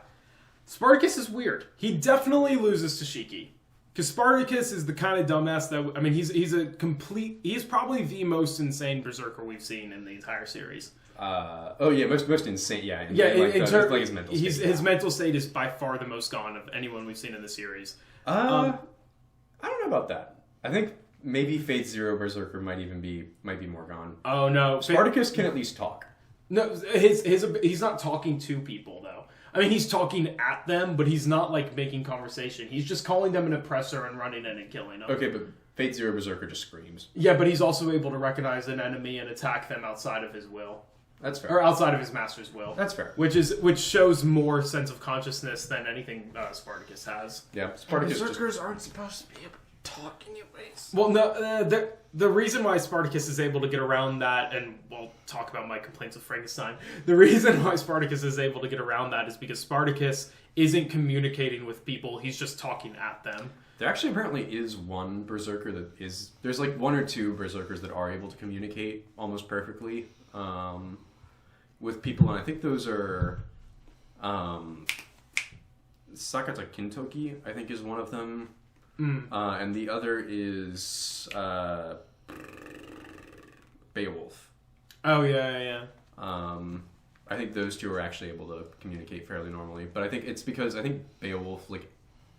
Spartacus is weird. He definitely loses to Shiki. Because Spartacus is the kind of dumbass that... I mean, he's probably the most insane Berserker we've seen in the entire series. Most insane. Yeah, his mental state. His mental state is by far the most gone of anyone we've seen in the series. I don't know about that. I think maybe Fate Zero Berserker might be more gone. Oh no, Spartacus can at least talk. No, he's not talking to people though. I mean, he's talking at them, but he's not like making conversation. He's just calling them an oppressor and running in and killing them. Okay, but Fate Zero Berserker just screams. Yeah, but he's also able to recognize an enemy and attack them outside of his will. That's fair. Or outside of his master's will. That's fair. Which shows more sense of consciousness than anything Spartacus has. Yeah, Spartacus Berserkers aren't supposed to be able to talk anyways. Well, no, the reason why Spartacus is able to get around that, and we'll talk about my complaints with Frankenstein, the reason why Spartacus is able to get around that is because Spartacus isn't communicating with people, he's just talking at them. There actually apparently is one Berserker that is... There's like 1 or 2 Berserkers that are able to communicate almost perfectly with people, and I think those are... Sakata Kintoki, I think, is one of them. And the other is Beowulf. Oh, yeah. I think those 2 are actually able to communicate fairly normally. But I think it's because, Beowulf, like,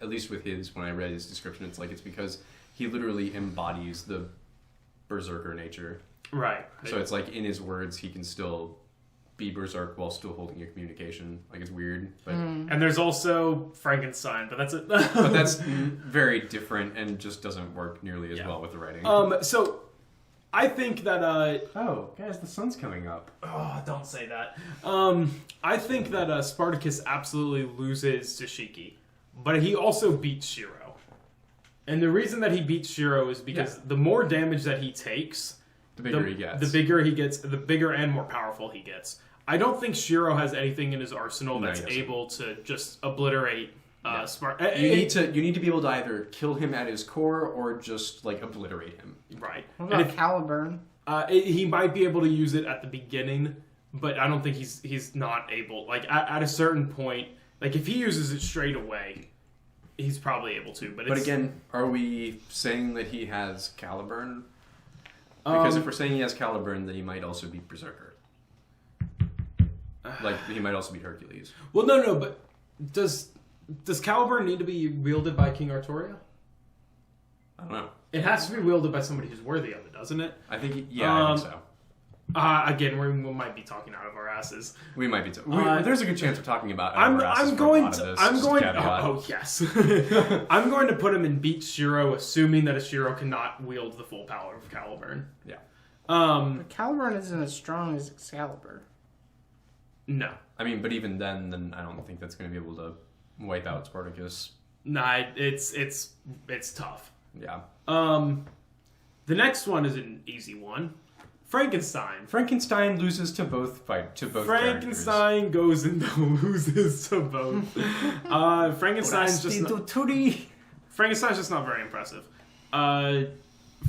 at least with when I read his description, it's because he literally embodies the Berserker nature. Right. So it's like, in his words, he can still be Berserk while still holding a communication. Like, it's weird. But And there's also Frankenstein, but that's it. but that's very different and just doesn't work nearly as well with the writing. So I think that oh, guys, the sun's coming up. Oh, don't say that. I think that Spartacus absolutely loses to Shiki, but he also beats Shiro. And the reason that he beats Shiro is because the more damage that he takes, the bigger he gets. The bigger and more powerful he gets. I don't think Shiro has anything in his arsenal that's able to just obliterate Spartacus. You need to be able to either kill him at his core or just like obliterate him. Right. What about Caliburn? He might be able to use it at the beginning, but I don't think he's not able. Like at a certain point, like if he uses it straight away, he's probably able to. But again, are we saying that he has Caliburn? Because if we're saying he has Caliburn, then he might also be Berserker. Like, he might also be Hercules. Well, no, but does Caliburn need to be wielded by King Arturia? I don't know. It has to be wielded by somebody who's worthy of it, doesn't it? I think, I think so. Again, we might be talking out of our asses. We might be. There's a good chance we're talking about. I'm going. Oh yes. I'm going to put him in beat Shiro, assuming that a Shiro cannot wield the full power of Caliburn. Yeah. But Caliburn isn't as strong as Excalibur. No. I mean, but even then I don't think that's going to be able to wipe out Spartacus. Nah, it's tough. Yeah. The next one is an easy one. Frankenstein. Frankenstein loses to both Frankenstein goes and loses to both. Frankenstein's just not very impressive.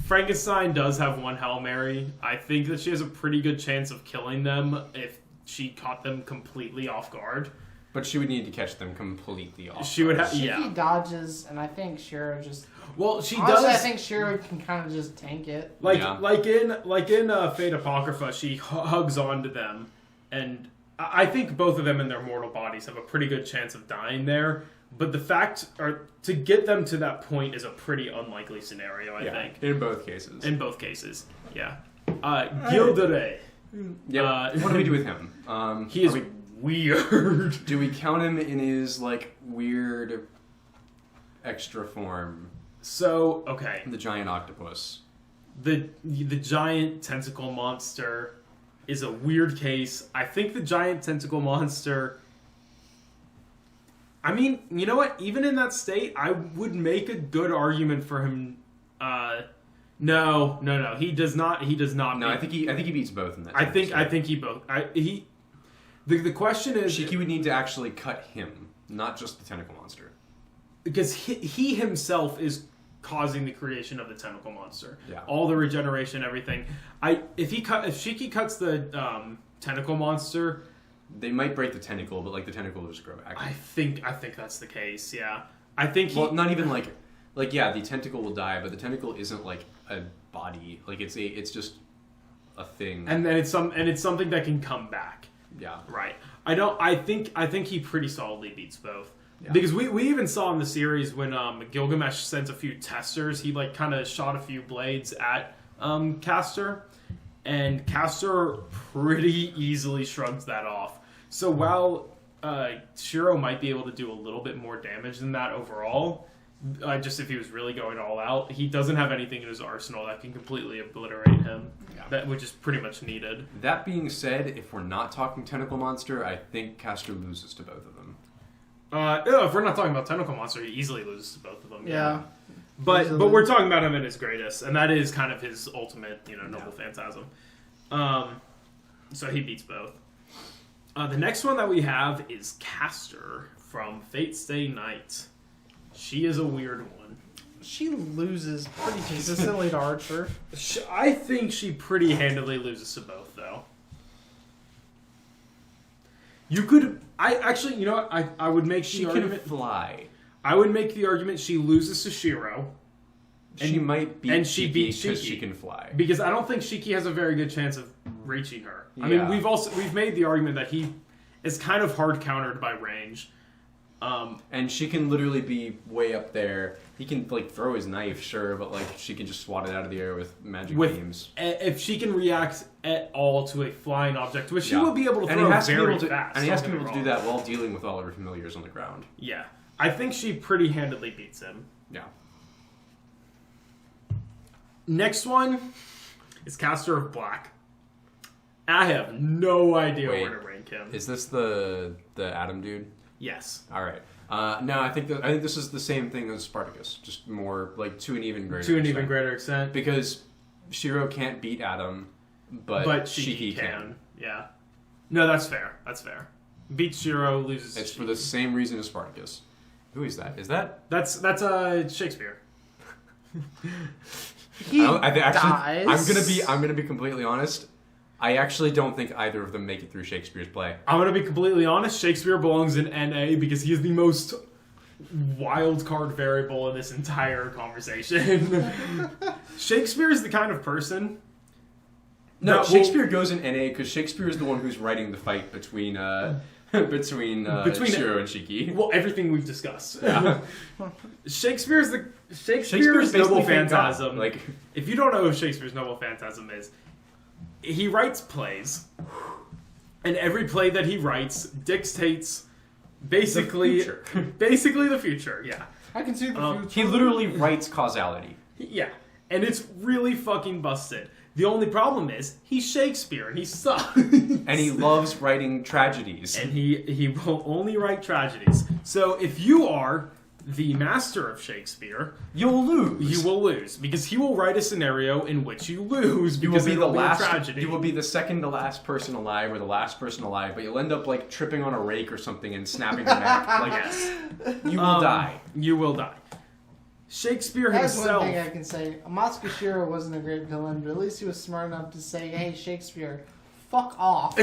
Frankenstein does have one Hail Mary. I think that she has a pretty good chance of killing them if she caught them completely off guard. But she would need to catch them completely off. She would have, Shiki dodges, and I think Shiro just. Well, she honestly, does. I think Shiro can kind of just tank it. Like in Fate Apocrypha, she hugs onto them, and I think both of them in their mortal bodies have a pretty good chance of dying there. But the fact, or to get them to that point, is a pretty unlikely scenario. I think in both cases. In both cases, yeah. Gildere. Yeah. What do we do with him? He is weird. Do we count him in his like weird extra form? So okay, the giant octopus. The giant tentacle monster is a weird case. I think the giant tentacle monster. I mean, you know what? Even in that state, I would make a good argument for him. No. He does not. No, I think he beats both in that. I think he both. The question is, Shiki would need to actually cut him, not just the tentacle monster, because he himself is causing the creation of the tentacle monster. Yeah. All the regeneration, everything. If Shiki cuts the tentacle monster, they might break the tentacle, but like the tentacle will just grow back. I think that's the case. Yeah. I think not even like the tentacle will die, but the tentacle isn't like a body. Like it's just a thing. And then it's something that can come back. Yeah. Right. I think he pretty solidly beats both. Yeah. Because we even saw in the series when Gilgamesh sends a few testers, he like kind of shot a few blades at Castor, and Castor pretty easily shrugs that off. So while Shiro might be able to do a little bit more damage than that overall, just if he was really going all out, he doesn't have anything in his arsenal that can completely obliterate him. Yeah. Which is pretty much needed. That being said, if we're not talking tentacle monster, I think Castor loses to both of them. If we're not talking about tentacle monster, he easily loses to both of them. Yeah. But we're talking about him at his greatest, and that is kind of his ultimate, noble phantasm. So he beats both. The next one that we have is Castor from Fate Stay Night. She is a weird one. She loses pretty consistently to Archer. I think she pretty handily loses to both, though. You could... I would make the argument... She can fly. I would make the argument she loses to Shiro. She might beat Shiki because she can fly. Because I don't think Shiki has a very good chance of reaching her. Yeah. I mean, we've made the argument that he is kind of hard countered by range. And she can literally be way up there. He can throw his knife, sure, but she can just swat it out of the air with magic beams. If she can react at all to a flying object, which she will be able to throw very fast. And he has to be able to do that while dealing with all of her familiars on the ground. Yeah. I think she pretty handedly beats him. Yeah. Next one is Castor of Black. I have no idea where to rank him. Is this the Atom dude? Yes. All right. No, I think this is the same thing as Spartacus, just more to an even greater extent. Even greater extent. Because Shiro can't beat Atom, but Shiki can. Yeah. No, that's fair. Beats Shiro, loses. It's for the same reason as Spartacus. Who is that? That's Shakespeare. He dies. I'm gonna be completely honest. I actually don't think either of them make it through Shakespeare's play. I'm going to be completely honest. Shakespeare belongs in NA because he is the most wild card variable in this entire conversation. Shakespeare is the kind of person... No, Shakespeare goes in NA because Shakespeare is the one who's writing the fight between Shiro and Shiki. Well, everything we've discussed. Yeah. Shakespeare's noble phantasm. If you don't know who Shakespeare's noble phantasm is, he writes plays, and every play that he writes dictates basically the future. Yeah, I can see the future. He literally writes causality. Yeah, and it's really fucking busted. The only problem is he's Shakespeare and he sucks. And he loves writing tragedies. And he will only write tragedies. So if you are the master of Shakespeare, you'll lose. You will lose because he will write a scenario in which you lose because it will be a tragedy. You will be the second to last person alive or the last person alive, but you'll end up tripping on a rake or something and snapping your neck. Yes, you will die. You will die. Shakespeare himself. That's one thing I can say. Amatsuka Shiro wasn't a great villain, but at least he was smart enough to say, "Hey, Shakespeare, fuck off.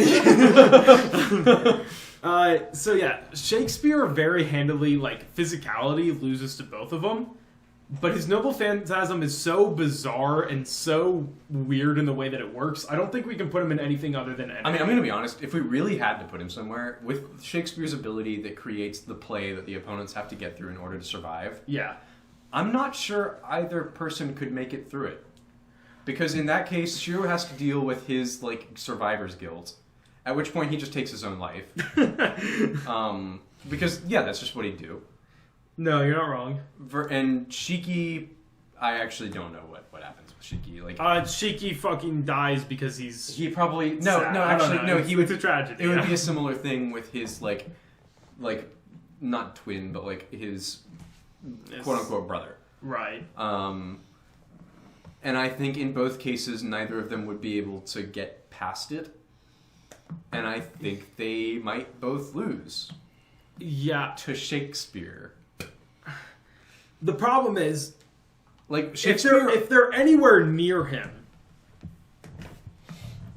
So yeah, Shakespeare very handily, like, physicality loses to both of them, but his noble phantasm is so bizarre and so weird in the way that it works. I don't think we can put him in anything other than NA. I mean, I'm going to be honest. If we really had to put him somewhere, with Shakespeare's ability that creates the play that the opponents have to get through in order to survive, Yeah. I'm not sure either person could make it through it. Because in that case, Shiro has to deal with his, like, survivor's guilt. At which point he just takes his own life. Because, yeah, that's just what he'd do. No, you're not wrong. And Shiki, I actually don't know what happens with Shiki. Like, Shiki fucking dies because he's... he probably... sad. No, actually, no, he would... It's a tragedy. It would be a similar thing with his, like, not twin, but, like, his quote-unquote brother. Right. And I think in both cases, neither of them would be able to get past it. And I think they might both lose. Yeah. To Shakespeare. The problem is, like, Shakespeare... if they're anywhere near him,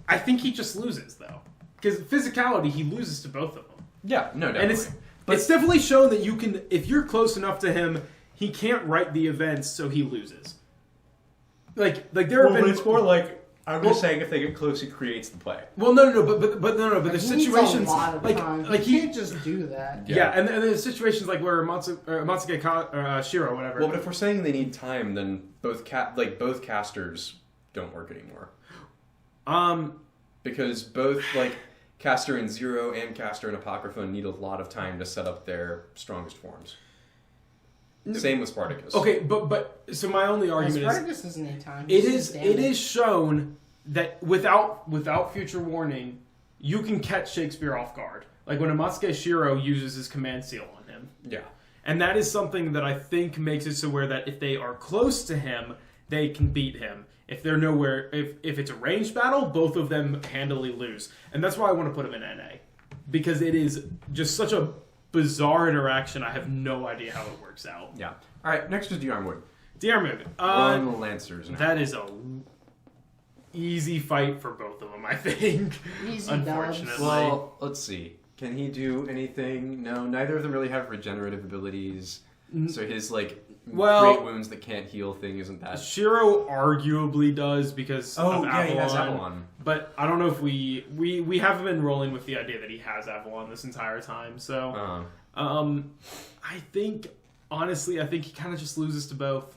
I think he just loses, though. Because physicality, he loses to both of them. Yeah, no, definitely. And it's definitely shown that you can, if you're close enough to him, he can't write the events, so he loses. Like there have been... it's more like... I'm just saying, if they get close, he creates the play. Well, but there's situations like he can't just do that. Yeah, and there's situations like where Matsuke Shiro, whatever. Well, but if we're saying they need time, then both casters don't work anymore. Because both like caster in Zero and caster in Apocrypha need a lot of time to set up their strongest forms. Same with Spartacus. Okay, but so my only argument Spartacus doesn't need time. It is shown that without future warning, you can catch Shakespeare off guard. Like when Matsuke Shiro uses his command seal on him. Yeah. And that is something that I think makes it so where that if they are close to him, they can beat him. If they're nowhere, if it's a ranged battle, both of them handily lose. And that's why I want to put him in NA. Because it is just such a bizarre interaction, I have no idea how it works out. Yeah. Alright, next is Diarmwood. Diarmwood. On the Lancers now. That is a easy fight for both of them, I think. Easy unfortunately. dubs. Well, let's see. Can he do anything? No, neither of them really have regenerative abilities. So his, like, great wounds that can't heal thing isn't that... Shiro arguably does because of Avalon. He has Avalon. But I don't know if we haven't been rolling with the idea that he has Avalon this entire time. So, I think, honestly, he kind of just loses to both.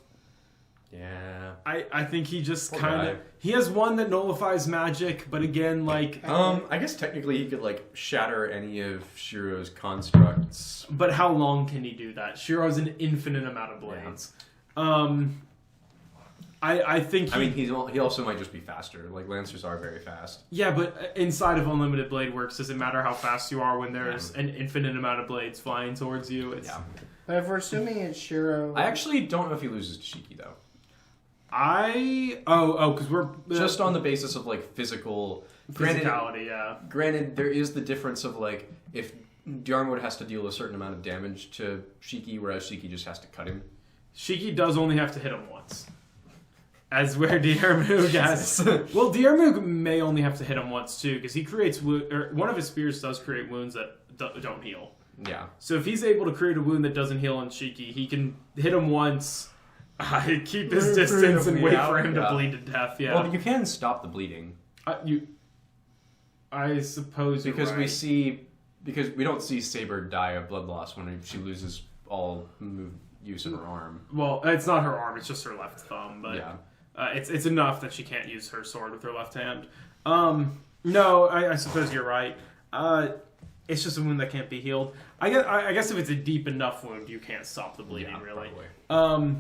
Yeah. I think he just kind of... He has one that nullifies magic, but again, like... I guess technically he could, like, shatter any of Shiro's constructs. But how long can he do that? Shiro has an infinite amount of blades. Yeah. I think I mean, he also might just be faster. Like, Lancers are very fast. Yeah, but inside of Unlimited Blade Works, does it matter how fast you are when there's an infinite amount of blades flying towards you? But if we're assuming it's Shiro... I actually don't know if he loses to Shiki, though. Because we're... just on the basis of, like, physical... Physicality, yeah. Granted, there is the difference of, like, if Diarmwood has to deal a certain amount of damage to Shiki, whereas Shiki just has to cut him. Shiki does only have to hit him once. As where Diarmwood has... Well, Diarmwood may only have to hit him once, too, because he creates... one of his spears does create wounds that don't heal. Yeah. So if he's able to create a wound that doesn't heal on Shiki, he can hit him once... keep his distance and wait for him to bleed to death. Yeah. Well, you can stop the bleeding. I suppose because you're right. Because we don't see Saber die of blood loss when she loses all use of her arm. Well, it's not her arm; it's just her left thumb. But yeah. It's enough that she can't use her sword with her left hand. No, I suppose you're right. It's just a wound that can't be healed. I guess if it's a deep enough wound, you can't stop the bleeding. Really. Probably.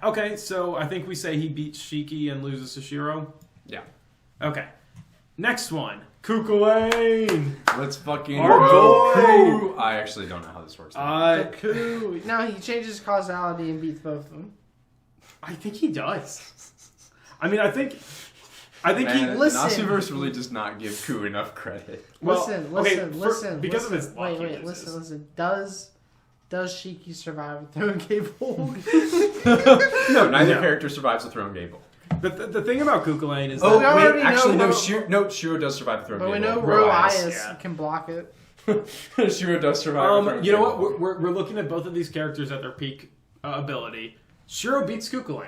Okay, so I think we say he beats Shiki and loses to Shiro. Yeah. Okay. Next one. Kukulane! Let's fucking go! I actually don't know how this works. Ku. No, he changes causality and beats both of them. I think he does. I mean, I think Man, he... Listen. Nasuverse really does not give Ku enough credit. Well, listen. Because of his luck, Wait, listen. Does Shiki survive a Throne Gable? No, neither character survives the Throne Gable. The thing about Kukulane is Oh, we that already wait, actually, know Shiro does survive the throw. But we know Roias, Roias yeah. can block it. Shiro does survive the throw. you know what? We're looking at both of these characters at their peak ability. Shiro beats Kukulane.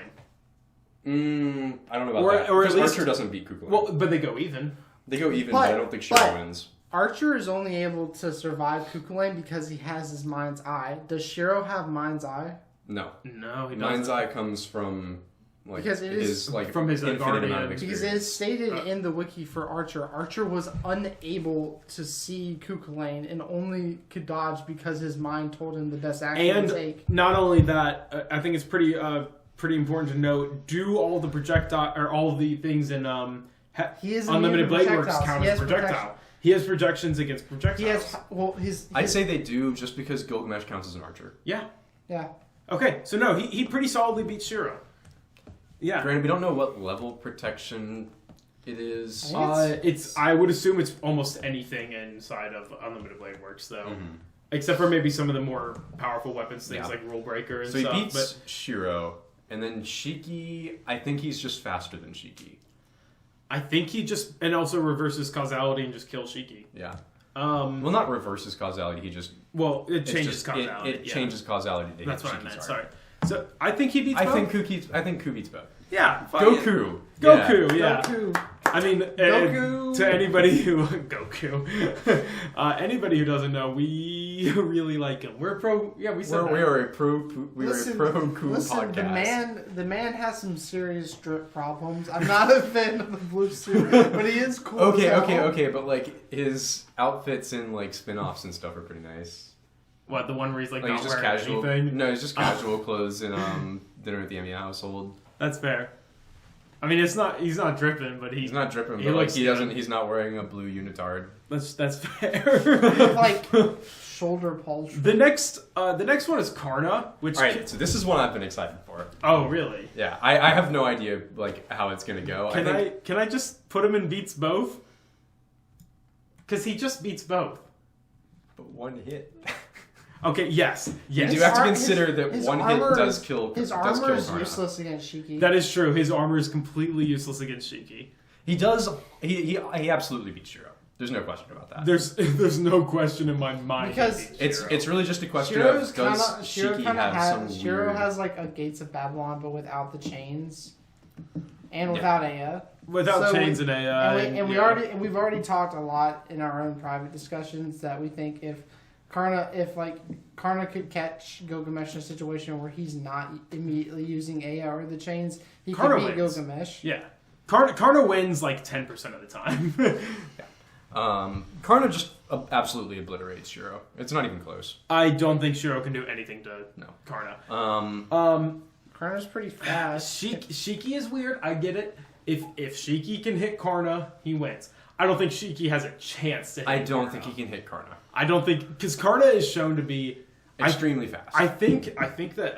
I don't know about Or- that. or at Because least- Archer doesn't beat Kukulane. Well, but they go even. They go even, but I don't think Shiro wins. Archer is only able to survive Kukulane because he has his Mind's Eye. Does Shiro have Mind's Eye? No. No, he doesn't. Mind's Eye comes from Because it is- from his infinite guardian. amount of Because experience. it is stated in the wiki for Archer, Archer was unable to see Kukulane and only could dodge because his mind told him the best action And to take. not only that, I think it's pretty important to note: do all the projectile or all the things in He is Unlimited immune to Blade Works projectiles. count He as has projectile. He has projections against projectiles. He has his I'd say they do just because Gilgamesh counts as an archer. Yeah. yeah. Okay, so no, he pretty solidly beats Shiro. Yeah. Granted, we don't know what level protection it is. I would assume it's almost anything inside of Unlimited Blade Works, though. Mm-hmm. Except for maybe some of the more powerful weapons, things Yeah. like Rule Breaker and So he stuff. beats Shiro, and then Shiki, I think he's just faster than Shiki. I think he just and also reverses causality and just kills Shiki. Yeah. Well, not reverses causality. He just It changes just, causality. It changes causality. To That's hit what I Shiki's meant. arm. Sorry. So I think he beats both. I think Ku beats both. Yeah. Fine. Goku. Goku. Yeah. Goku. I mean, Goku. to anybody who Goku, anybody who doesn't know, we really like him. We're pro. Yeah, we said We that. are a pro Ku podcast. the man has some serious drip problems. I'm not a fan of the blue suit, but he is cool. Okay, but like his outfits in like spin-offs and stuff are pretty nice. What, the one where he's like Like not he's just wearing casual. anything? No, he's just casual clothes in Dinner at the Emmy household. That's fair. I mean, he's not dripping, but He's not dripping, he but like looks he good. doesn't. He's not wearing a blue unitard. That's fair. Like shoulder pulse. The next one is Karna, which All right, so this is one I've been excited for. oh really? Yeah, I have no idea like how it's gonna go. Can I just put him in beats both? Because he just beats both. But one hit. Okay, yes. You do have to His consider that his one armor hit does is- kill. His does armor kill is Karna. useless against Shiki. That is true. His armor is completely useless against Shiki. He does. He absolutely beats Shiro. There's no question about that. There's no question in my mind. Because he beats Shiro. It's really just a question Shiro's of does Shiro Shiki kinda have some Shiro weird... has like a Gates of Babylon, but without the chains and without Aya. without so chains we- and AI. We've already talked a lot in our own private discussions that we think if Karna could catch Gilgamesh in a situation where he's not immediately using Aya or the chains, he Karna could beat wins. Gilgamesh. Yeah. Karna wins like 10% of the time. Karna just absolutely obliterates Shiro. It's not even close. I don't think Shiro can do anything to Karna. Karna's pretty fast. Shiki is weird. I get it. If Shiki can hit Karna, he wins. I don't think Shiki has a chance to hit I don't Karna. think he can hit Karna. I don't think... Because Karna is shown to be... Extremely fast. I think that...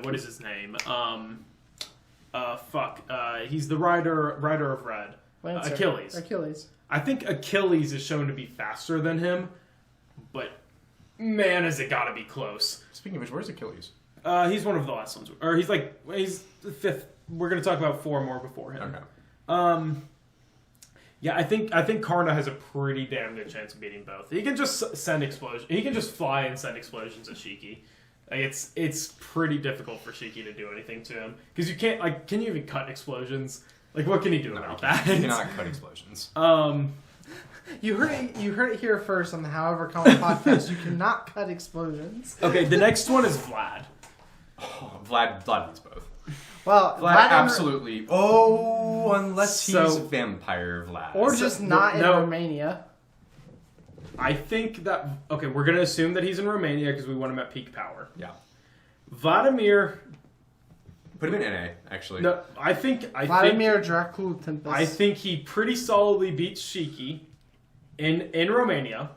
what is his name? He's the rider of Red. Lancer. Achilles. I think Achilles is shown to be faster than him, but man, has it got to be close. Speaking of which, where's Achilles? He's one of the last ones, or he's the fifth. We're gonna talk about four more before him. Okay. Yeah, I think Karna has a pretty damn good chance of beating both. He can just send explosions. He can just fly and send explosions at Shiki. Like it's pretty difficult for Shiki to do anything to him because you can't can you even cut explosions? Like what can he do about that? You cannot cut explosions. You heard it here first on the However Common podcast. You cannot cut explosions. Okay, the next one is Vlad. Vlad beats both. Well, Vlad absolutely. Oh, unless he's So- vampire Vlad. or just not in Romania. I think that we're gonna assume that he's in Romania because we want him at peak power. Yeah. Vladimir. Put him in NA, actually. No, I think Vladimir Dracul Tempest. I think he pretty solidly beats Shiki in Romania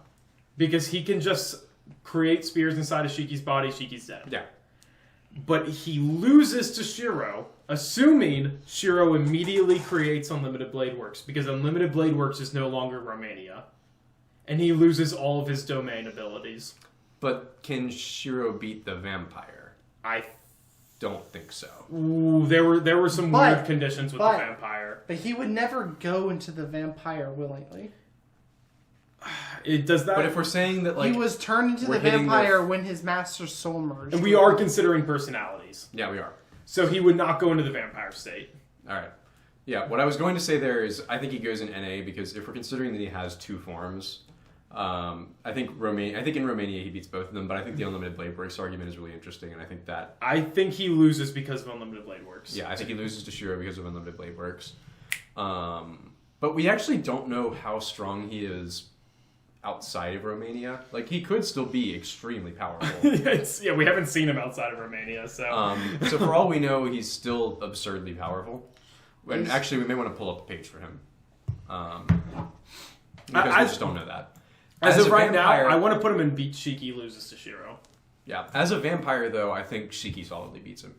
because he can just create spears inside of Shiki's body. Shiki's dead. Yeah. But he loses to Shiro, assuming Shiro immediately creates Unlimited Blade Works because Unlimited Blade Works is no longer Romania, and he loses all of his domain abilities. But can Shiro beat the vampire? don't think so. Ooh, there were some weird conditions with the vampire. But he would never go into the vampire willingly. It does that. But if we're saying that, like, he was turned into the vampire when his master's soul merged. And we are considering personalities. Yeah, we are. So he would not go into the vampire state. All right. Yeah, what I was going to say there is I think he goes in NA because if we're considering that he has two forms, I think in Romania he beats both of them, but I think the Unlimited Blade Works argument is really interesting, and I think that... I think he loses because of Unlimited Blade Works. Yeah, I think he loses to Shiro because of Unlimited Blade Works. But we actually don't know how strong he is outside of Romania. Like, he could still be extremely powerful. We haven't seen him outside of Romania, so... So for all we know, he's still absurdly powerful. And actually, we may want to pull up a page for him. Because we just don't know that. As of right now, I want to put him in beat Shiki loses to Shiro. Yeah, as a vampire, though, I think Shiki solidly beats him.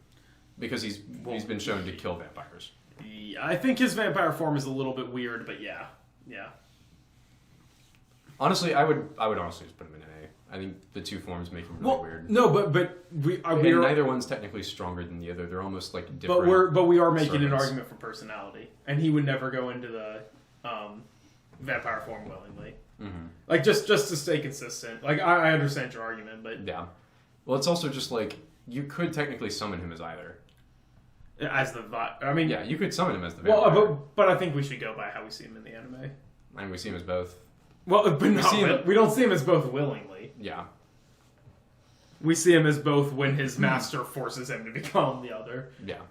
Because he's been shown to kill vampires. Yeah, I think his vampire form is a little bit weird, but yeah. Honestly, I would honestly just put him in NA. I think the two forms make him really weird. No, but neither one's technically stronger than the other. They're almost like different. But we are making an argument for personality, and he would never go into the vampire form willingly. Mm-hmm. Like just to stay consistent. Like I understand your argument, but yeah. Well, it's also just like you could technically summon him as either. As the I mean, yeah, you could summon him as the vampire. Well, but I think we should go by how we see him in the anime. And we see him as both. Well, but we don't see him as both willingly. Yeah. We see him as both when his master forces him to become the other. Yeah.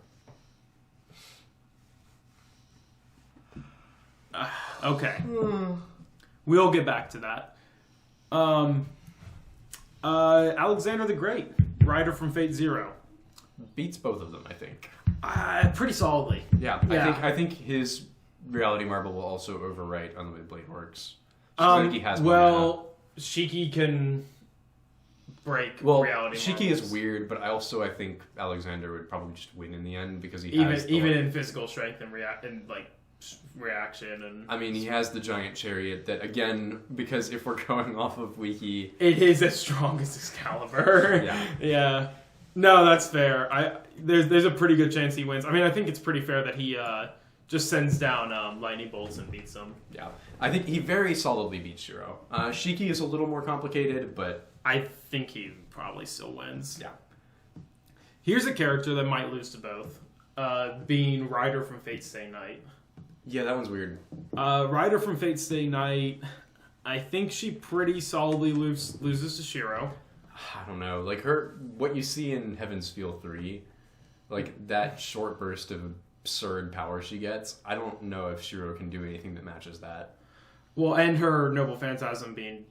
Okay. We'll get back to that. Alexander the Great, Rider from Fate Zero. Beats both of them, I think. Pretty solidly. Yeah. I think his Reality Marble will also overwrite Unlimited Blade Works. Shiki has Shiki can break Reality Shiki Marbles. is weird, but I think Alexander would probably just win in the end because he has even in physical strength and reaction and I mean he has the giant chariot that again because if we're going off of Wiki it is as strong as Excalibur. Yeah. No, that's fair. There's a pretty good chance he wins. I mean I think it's pretty fair that he just sends down lightning bolts and beats them. Yeah. I think he very solidly beats Shiro. Shiki is a little more complicated, but... I think he probably still wins. Yeah. Here's a character that might lose to both. Being Rider from Fate Stay Night. Yeah, that one's weird. Rider from Fate Stay Night, I think she pretty solidly loses to Shiro. I don't know. Like, what you see in Heaven's Feel 3, like, that short burst of absurd power she gets, I don't know if Shiro can do anything that matches that. Well, and her Noble Phantasm being,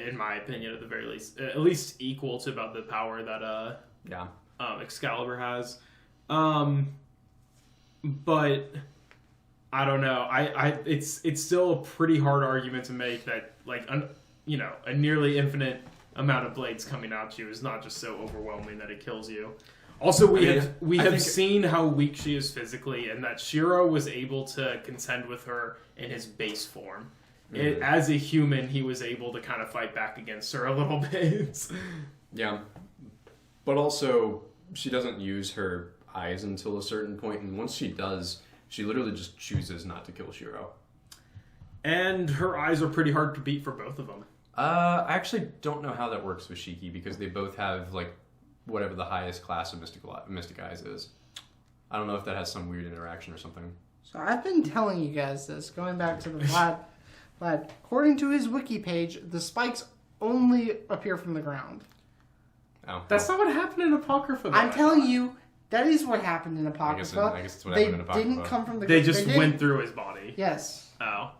in my opinion, at the very least, at least equal to about the power that Excalibur has. But I don't know. It's still a pretty hard argument to make that like a nearly infinite amount of blades coming at you is not just so overwhelming that it kills you. Also, we have seen how weak she is physically, and that Shiro was able to contend with her in his base form. As a human, he was able to kind of fight back against her a little bit. Yeah. But also, she doesn't use her eyes until a certain point, and once she does, she literally just chooses not to kill Shiro. And her eyes are pretty hard to beat for both of them. I actually don't know how that works with Shiki, because they both have, like, whatever the highest class of Mystic Eyes is. I don't know if that has some weird interaction or something. So I've been telling you guys this, going back to the Vlad. According to his wiki page, the spikes only appear from the ground. Oh. That's not what happened in Apocrypha, though. I'm telling you, that is what happened in Apocrypha. I guess it's what happened in Apocrypha. They didn't come from the ground. They just went through his body. Yes. Oh.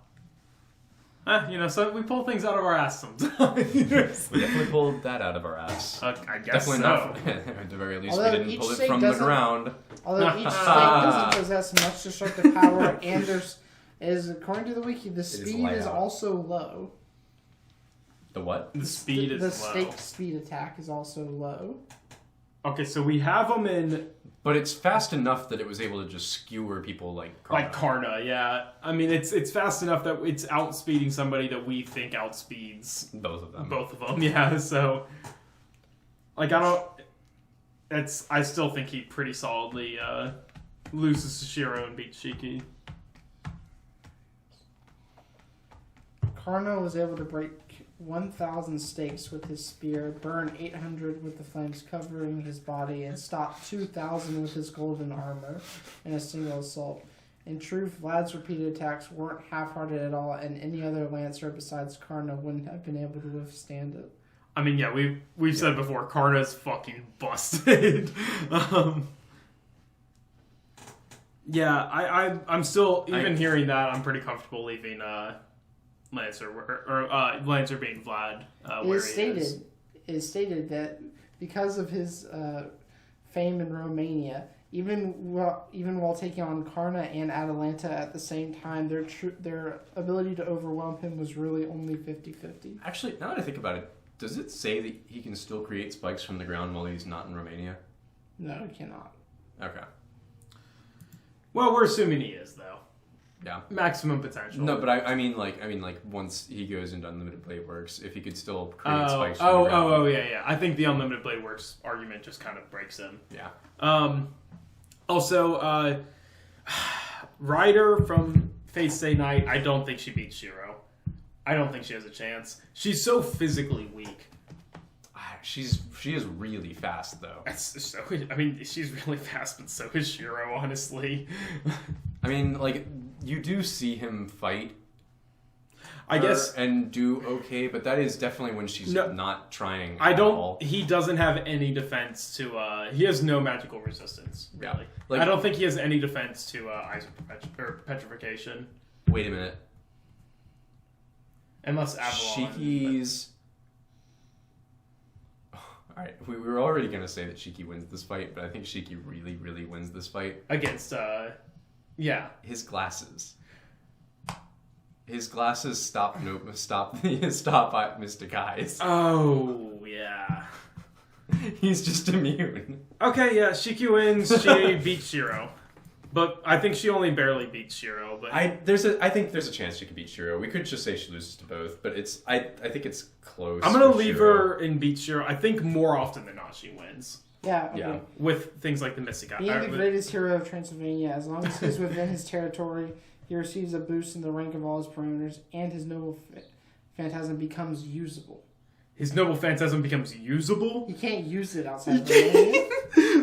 So we pull things out of our ass sometimes. We definitely pulled that out of our ass. I guess definitely so. Not. At the very least, we didn't pull it from the ground. Although each snake doesn't possess much destructive power, and according to the wiki, the speed is also low. The what? The speed is low. The snake speed attack is also low. Okay, so we have them in... But it's fast enough that it was able to just skewer people like Karna. Like Karna, yeah. I mean, it's fast enough that it's outspeeding somebody that we think outspeeds... Both of them. Both of them, yeah. So, like, I don't... I still think he pretty solidly loses to Shiro and beats Shiki. Karna was able to break 1,000 stakes with his spear, burn 800 with the flames covering his body, and stop 2,000 with his golden armor in a single assault. In truth, Vlad's repeated attacks weren't half-hearted at all, and any other Lancer besides Karna wouldn't have been able to withstand it. I mean, yeah, we've said before, Karna's fucking busted. Yeah, I'm still, even hearing that, I'm pretty comfortable leaving Lancer, or Lancer being Vlad where It is stated that because of his fame in Romania, even while taking on Karna and Atalanta at the same time, their ability to overwhelm him was really only 50-50. Actually, now that I think about it, does it say that he can still create spikes from the ground while he's not in Romania? No, he cannot. Okay. Well, we're assuming he is, though. Yeah. Maximum potential. No, but I mean, once he goes into Unlimited Blade Works, if he could still create spikes from the ground. Yeah. I think the Unlimited Blade Works argument just kind of breaks him. Yeah. Also, Ryder from Fate Stay Night, I don't think she beats Shiro. I don't think she has a chance. She's so physically weak. She is really fast, though. I mean, she's really fast, but so is Shiro, honestly. I mean, like, you do see him fight, I guess, and do okay, but that is definitely when she's not trying at all. He doesn't have any defense to, he has no magical resistance, really. Yeah. Like, I don't think he has any defense to Ice or Petrification. Wait a minute. Unless Avalon. Shiki's... Alright, we were already going to say that Shiki wins this fight, but I think Shiki really, really wins this fight. Against, yeah. His glasses. His glasses stop Mystic Eyes. Oh, yeah. He's just immune. Okay, yeah, Shiki wins. She beats Shiro. But I think she only barely beats Shiro. But I think there's a chance she could beat Shiro. We could just say she loses to both, but I think it's close. I'm gonna leave her and beat Shiro. I think more often than not she wins. Yeah, okay. Yeah. With things like the Mystic Eye. Being the greatest hero of Transylvania, as long as he's within his territory, he receives a boost in the rank of all his parameters, and his noble phantasm becomes usable. His noble phantasm becomes usable? You can't use it outside of Romania.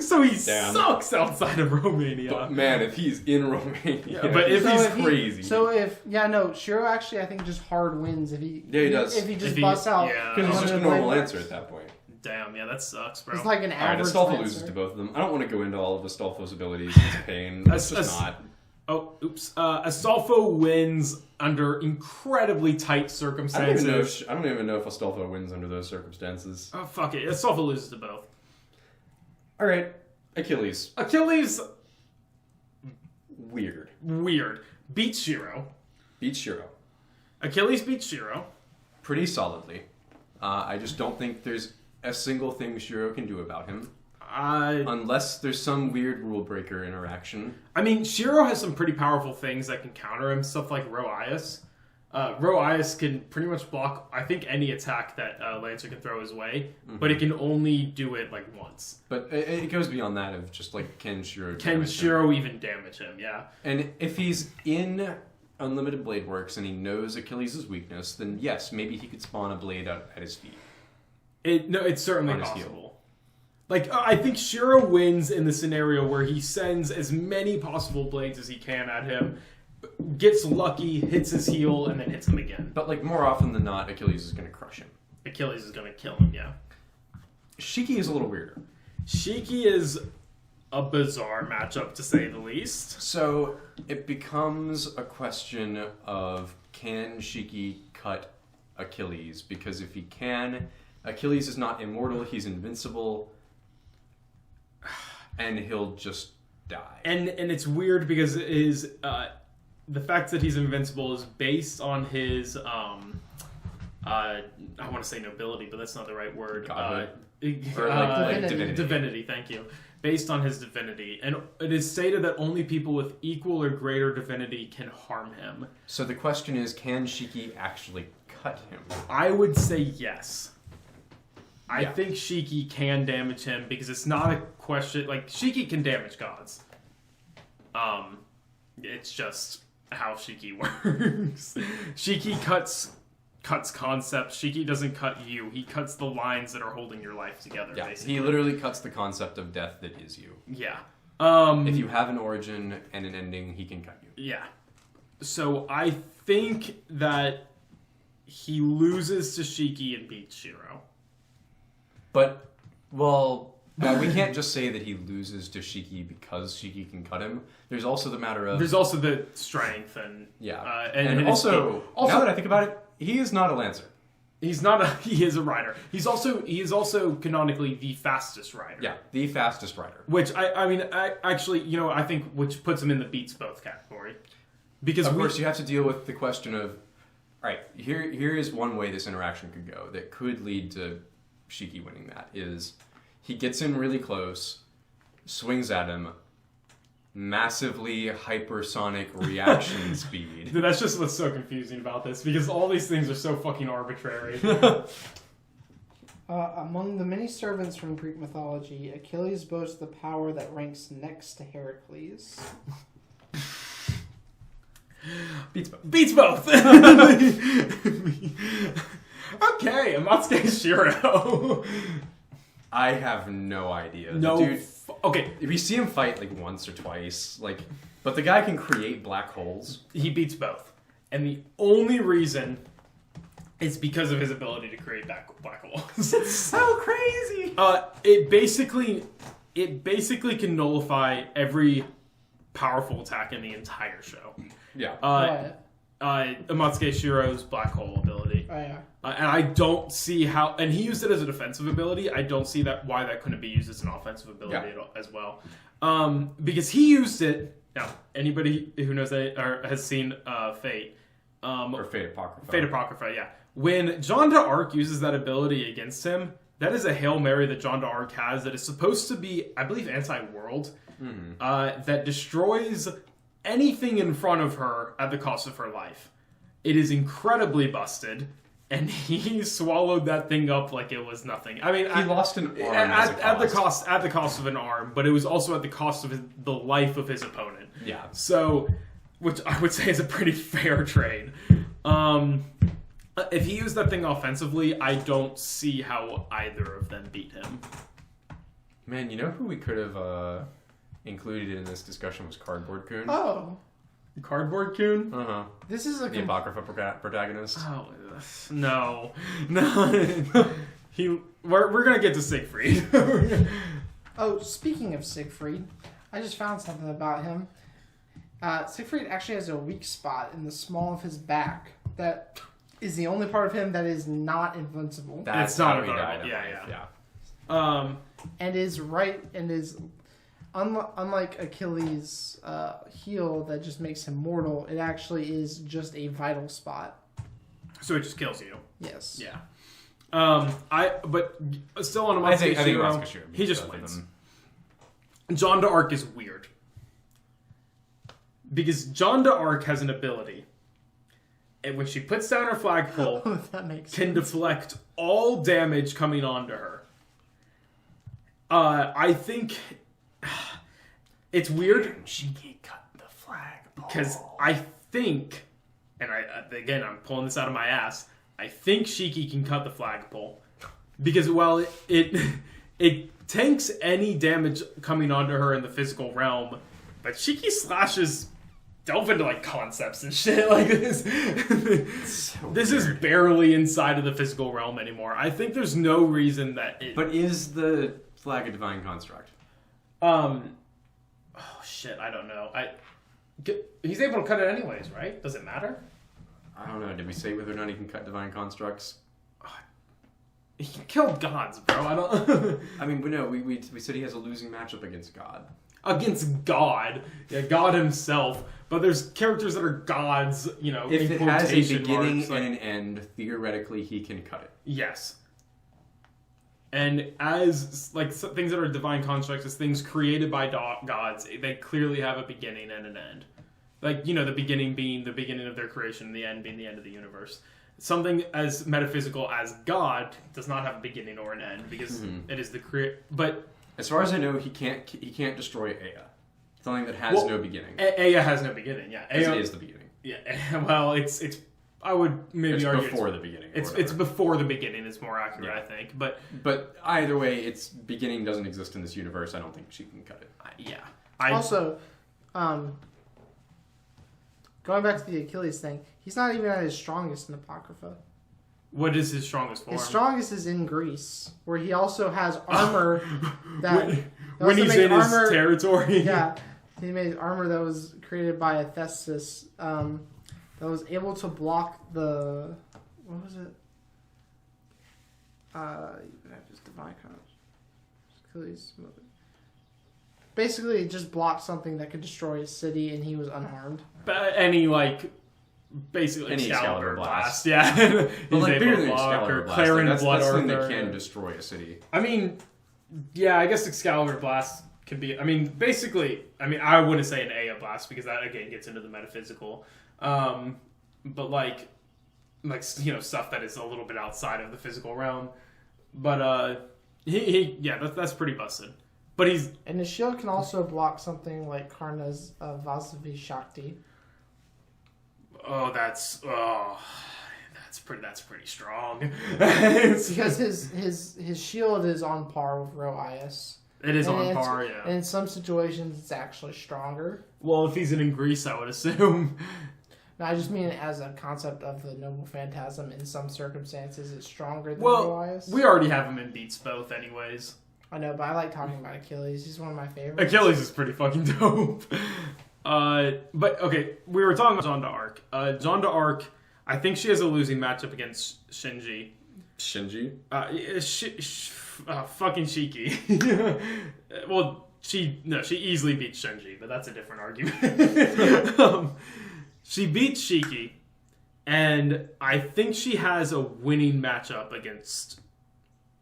So he sucks outside of Romania. But man, if he's in Romania, yeah, but if he's crazy. Shiro actually I think just hard wins if he. Yeah, he does. If he just busts out. Yeah. Because he's just a normal Lancer at that point. Damn, yeah, that sucks, bro. It's like an average Astolfo Lancer. loses to both of them. I don't want to go into all of Astolfo's abilities. It's a pain. That's just not. Oh, oops. Astolfo wins under incredibly tight circumstances. I don't even know if Astolfo wins under those circumstances. Oh, fuck it. Astolfo loses to both. All right, Achilles. Weird. Beats Shiro. Achilles beats Shiro. Pretty solidly. I just don't think there's a single thing Shiro can do about him. Unless there's some weird rule breaker interaction. I mean, Shiro has some pretty powerful things that can counter him. Stuff like Ro-Ias. Ro-Ias can pretty much block, I think, any attack that Lancer can throw his way. Mm-hmm. But it can only do it, like, once. But it goes beyond that of just, like, can Shiro even damage him, yeah. And if he's in Unlimited Blade Works and he knows Achilles' weakness, then yes, maybe he could spawn a blade out at his feet. It's certainly possible. Like, I think Shiro wins in the scenario where he sends as many possible blades as he can at him, gets lucky, hits his heel, and then hits him again. But, like, more often than not, Achilles is going to crush him. Achilles is going to kill him, yeah. Shiki is a little weirder. Shiki is a bizarre matchup, to say the least. So, it becomes a question of, can Shiki cut Achilles? Because if he can, Achilles is not immortal, he's invincible, and he'll just die. And it's weird because the fact that he's invincible is based on his I want to say nobility, but that's not the right word. Divinity, thank you. Based on his divinity. And it is stated that only people with equal or greater divinity can harm him. So the question is, can Shiki actually cut him? I would say yes. I think Shiki can damage him because it's not a question. Like, Shiki can damage gods. It's just how Shiki works. Shiki cuts concepts. Shiki doesn't cut you. He cuts the lines that are holding your life together, basically. He literally cuts the concept of death that is you. Yeah. If you have an origin and an ending, he can cut you. Yeah. So I think that he loses to Shiki and beats Shiro. But, well, we can't just say that he loses to Shiki because Shiki can cut him. There's also the matter of... There's also the strength and... Yeah. And also, now that I think about it, he is not a Lancer. He's not a... He is a rider. He is also canonically the fastest rider. Yeah, the fastest rider. Which, I actually, I think which puts him in the beats both category. Because of course, you have to deal with the question of... Alright, here is one way this interaction could go that could lead to Shiki winning that, is he gets in really close, swings at him, massively hypersonic reaction speed. Dude, that's just what's so confusing about this, because all these things are so fucking arbitrary. Among the many servants from Greek mythology, Achilles boasts the power that ranks next to Heracles. Beats both. Beats both! Okay, Amatsuke Shiro. I have no idea. No, dude. Okay. We see him fight like once or twice, but the guy can create black holes. He beats both, and the only reason is because of his ability to create black holes. It's so crazy. It basically can nullify every powerful attack in the entire show. Yeah. Amatsuke Shiro's black hole ability. Oh yeah. And I don't see how, and he used it as a defensive ability. I don't see why that couldn't be used as an offensive ability as well. Because he used it. Now, anybody who knows that or has seen Fate, or Fate Apocrypha. Fate Apocrypha, yeah. When John d'Arc uses that ability against him, that is a Hail Mary that John d'Arc has that is supposed to be, I believe, anti-world, that destroys anything in front of her at the cost of her life. It is incredibly busted, and he swallowed that thing up like it was nothing. I mean, he lost an arm at the cost of an arm, but it was also at the cost of the life of his opponent. Yeah. So, which I would say is a pretty fair trade. If he used that thing offensively, I don't see how either of them beat him. Man, you know who we could have included in this discussion was Cardboard Kun. Oh. Cardboard Kun? Uh-huh. This is the Apocrypha protagonist. Oh, no. We're gonna get to Siegfried. Oh, speaking of Siegfried, I just found something about him. Siegfried actually has a weak spot in the small of his back that is the only part of him that is not invincible. That's not how he died. Yeah. And is right and is unlike Achilles' heel that just makes him mortal. It actually is just a vital spot. So it just kills you. Yes. Yeah. But still on Amatsuke Shiro, he just wins. John d'Arc is weird. Because John d'Arc has an ability, and when she puts down her flagpole, can deflect all damage coming onto her. I think it's weird. She can't cut the flagpole. Because I think, and I'm pulling this out of my ass, I think Shiki can cut the flagpole. Because, well, it tanks any damage coming onto her in the physical realm, but Shiki slashes delve into, concepts and shit like this. This is barely inside of the physical realm anymore. I think there's no reason that it... But is the flag a divine construct? Oh, shit, I don't know. He's able to cut it anyways, right? Does it matter? I don't know. Did we say whether or not he can cut divine constructs? He killed gods, bro. I don't... I mean, we said he has a losing matchup against God. Against God. Yeah, God himself. But there's characters that are gods, If it has a beginning and an end, theoretically he can cut it. Yes. And as, things that are divine constructs, as things created by gods, they clearly have a beginning and an end. The beginning being the beginning of their creation, and the end being the end of the universe. something as metaphysical as God does not have a beginning or an end because it is the creator. But as far as I know, he can't destroy Ea. Something that has no beginning. Ea has no beginning. Yeah, Ea is the beginning. Yeah. Well, it's. I would maybe argue before the beginning. It's before the beginning. Is more accurate, Yeah. I think. But either way, its beginning doesn't exist in this universe. I don't think she can cut it. Yeah. Also, going back to the Achilles thing, he's not even at his strongest in Apocrypha. What is his strongest form? His strongest is in Greece, where he also has armor that when he's in his territory. Yeah, he made armor that was created by Theseus that was able to block the what was it? Just divine Achilles. Basically, it just blocked something that could destroy a city, and he was unharmed. Any basically Any Excalibur Excalibur blast. Yeah. But like bigger than block, Excalibur or blast. Clarin Like, Blood that's the thing that Arthur. can destroy a city. I mean, yeah, I guess Excalibur blast can be. I mean, basically, I wouldn't say an Ea blast because that again gets into the metaphysical. But like stuff that is a little bit outside of the physical realm. But that's pretty busted. But and the shield can also block something like Karna's Vasavi Shakti. That's pretty strong. Because his shield is on par with Roias. It is on par, yeah. And in some situations, it's actually stronger. Well, if he's in Greece, I would assume. No, I just mean as a concept of the noble phantasm. In some circumstances, it's stronger than Well, Roias. we already have him in beats both, anyways. I know, but I like talking about Achilles. He's one of my favorites. Achilles is pretty fucking dope. But okay, we were talking about Jeanne d'Arc. Jeanne d'Arc, I think she has a losing matchup against Shinji. Shinji? Fucking Shiki. Well, she easily beats Shinji, but that's a different argument. She beats Shiki, and I think she has a winning matchup against.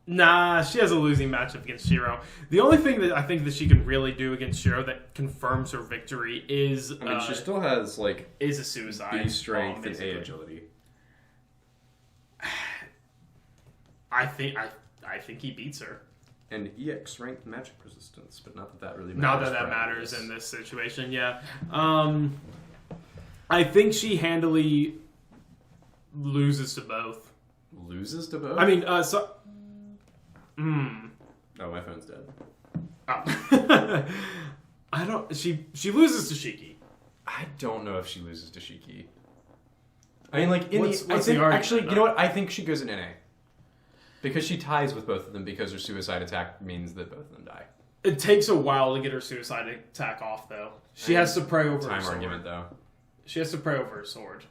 Nah, she has a losing matchup against Shiro. The only thing that I think that she can really do against Shiro that confirms her victory is... she still has, is a suicide. B strength and basically. A agility. I think he beats her. And EX ranked magic resistance, but not that really matters. Not that matters in this situation, yeah. I think she handily loses to both. Loses to both? I mean, Oh, my phone's dead. Oh. I don't. She loses to Shiki. I don't know if she loses to Shiki. I mean, like, What's the argument, actually, you though? know what? I think she goes in NA. Because she ties with both of them because her suicide attack means that both of them die. It takes a while to get her suicide attack off, though. She has to pray over her Time sword. argument, though. She has to pray over her sword.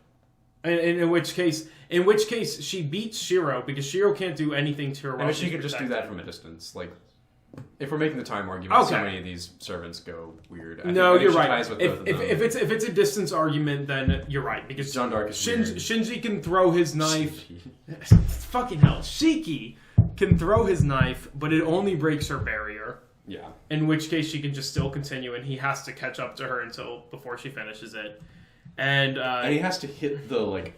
And in which case, she beats Shiro because Shiro can't do anything to her. I mean, she could just do that from a distance. Like, if we're making the time argument, so many of these servants go weird. I think you're she right. ties with both of them. If it's a distance argument, then you're right because Jeanne d'Arc is Shinji can throw his knife. Shiki. Fucking hell, Shiki can throw his knife, but it only breaks her barrier. Yeah. In which case, she can just still continue, and he has to catch up to her before she finishes it. And he has to hit the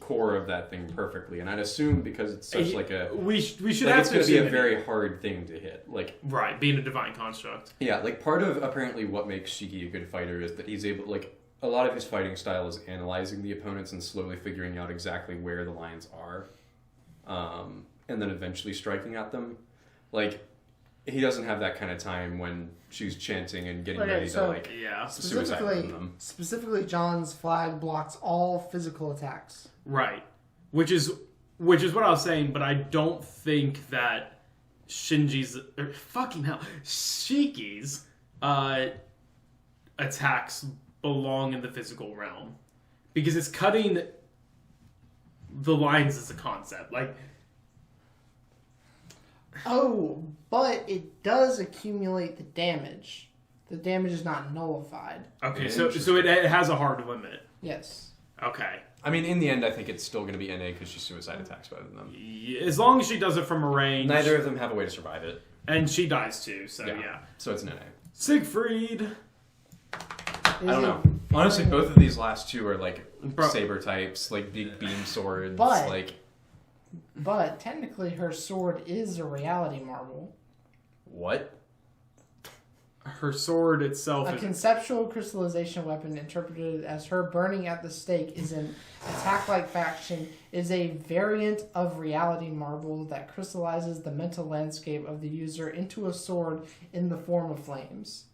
core of that thing perfectly, and I'd assume because it's such we should it's have going to be a assume very hard thing to hit. Right, being a divine construct. Yeah, part of apparently what makes Shiki a good fighter is that he's able a lot of his fighting style is analyzing the opponents and slowly figuring out exactly where the lines are, and then eventually striking at them. He doesn't have that kind of time when she's chanting and getting ready to suicide them. Specifically, John's flag blocks all physical attacks. Right, which is what I was saying, but I don't think that Shiki's attacks belong in the physical realm because it's cutting the lines as a concept. Oh, but it does accumulate the damage. The damage is not nullified. Okay, so it has a hard limit. Yes. Okay. I mean, in the end, I think it's still going to be NA because she suicide attacks both of them. As long as she does it from a range. Neither of them have a way to survive it. And she dies too, so yeah. So it's an NA. Siegfried. I don't know. Honestly, both of these last two are like Bro. saber types, like big beam swords. But technically, her sword is a reality marble. What? Her sword itself A is... conceptual crystallization weapon interpreted as her burning at the stake is an attack-like faction, is a variant of reality marble that crystallizes the mental landscape of the user into a sword in the form of flames.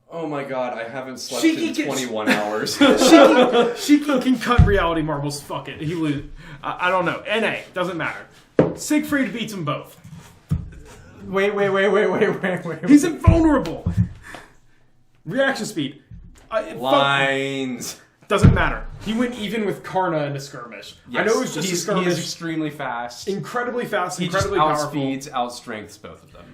Oh my god, I haven't slept Shiki in can- 21 hours. Shiki can cut reality marbles. Fuck it. He lose. I don't know. NA. Doesn't matter. Siegfried beats them both. Wait. He's invulnerable. Reaction speed. Lines. Doesn't matter. He went even with Karna in a skirmish. Yes, I know it was just a he skirmish. is extremely fast. Incredibly fast, He incredibly just powerful. outspeeds, outstrengths both of them.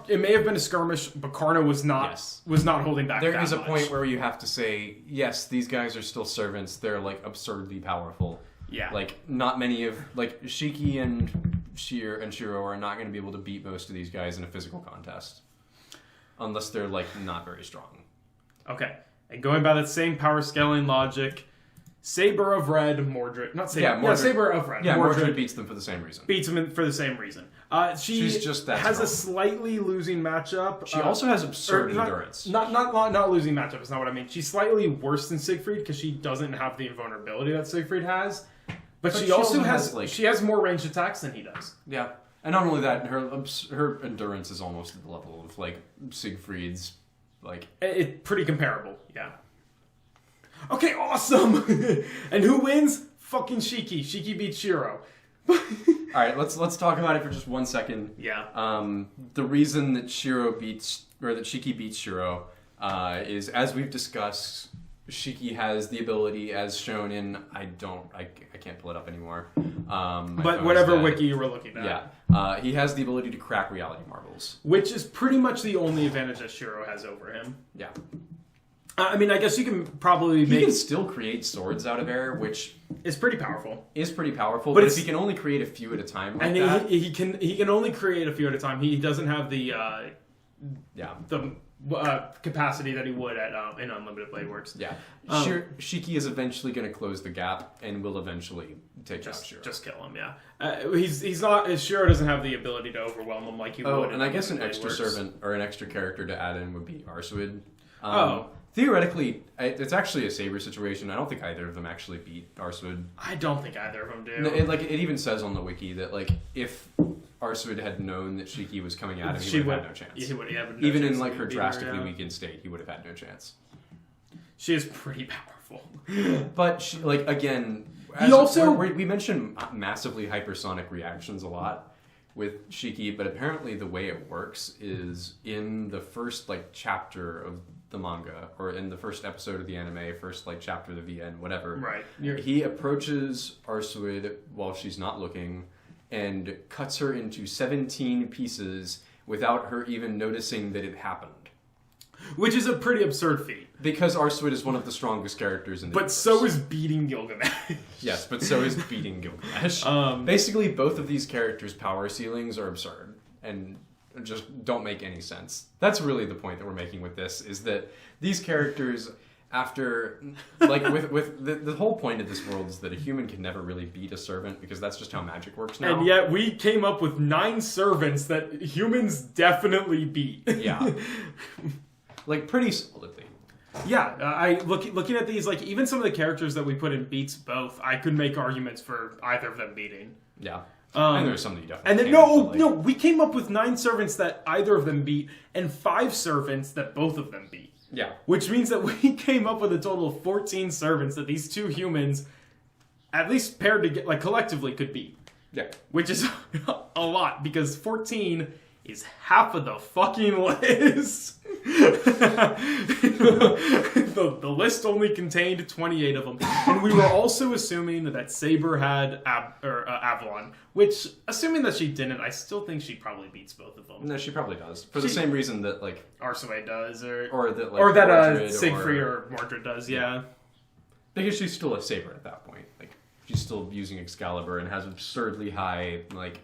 It may have been a skirmish, but Karna was not Yes. holding back. There that is a much. point where you have to say, yes, these guys are still servants. They're like absurdly powerful. Yeah. Like not many of like Shiki and Shiro are not going to be able to beat most of these guys in a physical contest, unless they're like not very strong. Okay, and going by that same power scaling logic, Saber of Red, Mordred, not Saber, Mordred. Saber of Red, Yeah, Mordred beats them for the same reason. beats him for the same reason. She's just that has a strong. slightly losing matchup. She also has absurd not, endurance. Not losing matchup is not what I mean. She's slightly worse than Siegfried because she doesn't have the invulnerability that Siegfried has. But she also has like, she has more ranged attacks than he does. Yeah, and not only that, her endurance is almost at the level of like Siegfried's. Like It's pretty comparable. Yeah. Okay, awesome. And who wins? Fucking Shiki. Shiki beats Shiro. all right, let's talk about it for just 1 second. Yeah. The reason that Shiki beats Shiro is, as we've discussed, Shiki has the ability, as shown in I can't pull it up anymore. But whatever wiki you were looking at. Yeah. He has the ability to crack reality marbles. Which is pretty much the only advantage that Shiro has over him. Yeah. I mean, I guess you can probably He make... can still create swords out of air, which It's pretty powerful. is pretty powerful, But but if he can only create a few at a time like And that... he can only create a few at a time. He doesn't have the capacity that he would at in Unlimited Blade Works. Yeah. Shiki is eventually going to close the gap and will eventually take out Shiro. Just kill him, yeah. He's not... Shiro doesn't have the ability to overwhelm him like he would. And I guess an Unlimited extra Blade Works. servant or an extra character to add in would be Arswid. Oh. Theoretically, it's actually a Saber situation. I don't think either of them actually beat Arswid. I don't think either of them do. It even says on the wiki that like if Arswid had known that Shiki was coming at him, he would have had no chance. He would have no Even chance in like to her beat drastically yeah. weakened state, he would have had no chance. She is pretty powerful. But she, like again, we mentioned massively hypersonic reactions a lot with Shiki, but apparently the way it works is in the first like chapter of the manga, or in the first episode of the anime, first like chapter of the VN, whatever. Right. He approaches Arswid while she's not looking and cuts her into 17 pieces without her even noticing that it happened. Which is a pretty absurd feat. Because Arswid is one of the strongest characters in the universe. so is beating Gilgamesh. Yes, but so is beating Gilgamesh. Basically, both of these characters' power ceilings are absurd and just don't make any sense. That's really the point that we're making with this, is that these characters, after... Like, with the whole point of this world is that a human can never really beat a servant, because that's just how magic works now. And yet we came up with 9 servants that humans definitely beat. Yeah. Like, pretty solidly. Yeah, looking at these, like, even some of the characters that we put in beats both, I could make arguments for either of them beating. Yeah. And there's some that you definitely And then, can't, no, we came up with 9 servants that either of them beat, and 5 servants that both of them beat. Yeah. Which means that we came up with a total of 14 servants that these two humans, at least paired together, like, collectively could beat. Yeah. Which is a lot, because 14 is half of the fucking list. The list only contained 28 of them. And we were also assuming that Saber had Avalon, which, assuming that she didn't, I still think she probably beats both of them. No, she probably does. For the same reason that, like... Arsway does, or that Mordred Siegfried or Mordred does, yeah. Because she's still a Saber at that point. Like, she's still using Excalibur and has absurdly high, like,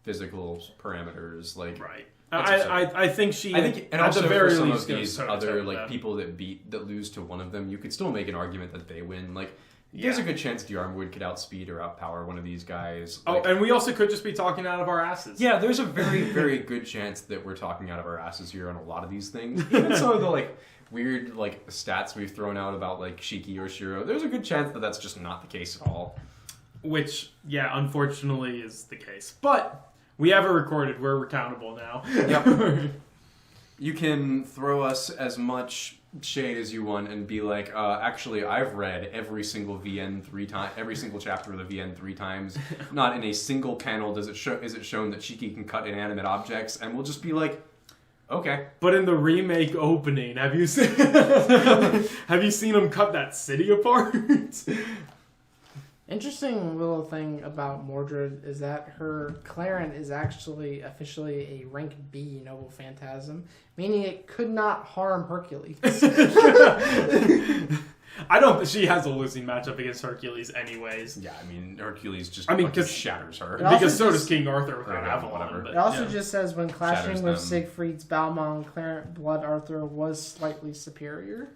physical parameters. Like, right. I think she. I think, and at also the very for some least, of these other like them. people that lose to one of them, you could still make an argument that they win. Like, there's a good chance Diarmwood could outspeed or outpower one of these guys. Like, and we also could just be talking out of our asses. Yeah, there's a very, very good chance that we're talking out of our asses here on a lot of these things. Even some of the like weird like stats we've thrown out about like Shiki or Shiro, there's a good chance that that's just not the case at all. Which, unfortunately is the case. But we have it recorded. We're accountable now. Yep. You can throw us as much shade as you want and be like, actually, I've read every single VN 3 times, every single chapter of the VN 3 times. Not in a single panel is it shown that Shiki can cut inanimate objects, and we'll just be like, okay. But in the remake opening, have you seen him cut that city apart? Interesting little thing about Mordred is that her Clarent is actually officially a rank B noble phantasm, meaning it could not harm Hercules. I don't think she has a losing matchup against Hercules anyways. Yeah, I mean, Hercules just shatters her. Because so does King Arthur with Avalon. It also just says when clashing with Siegfried's Balmung, Clarent Blood Arthur was slightly superior.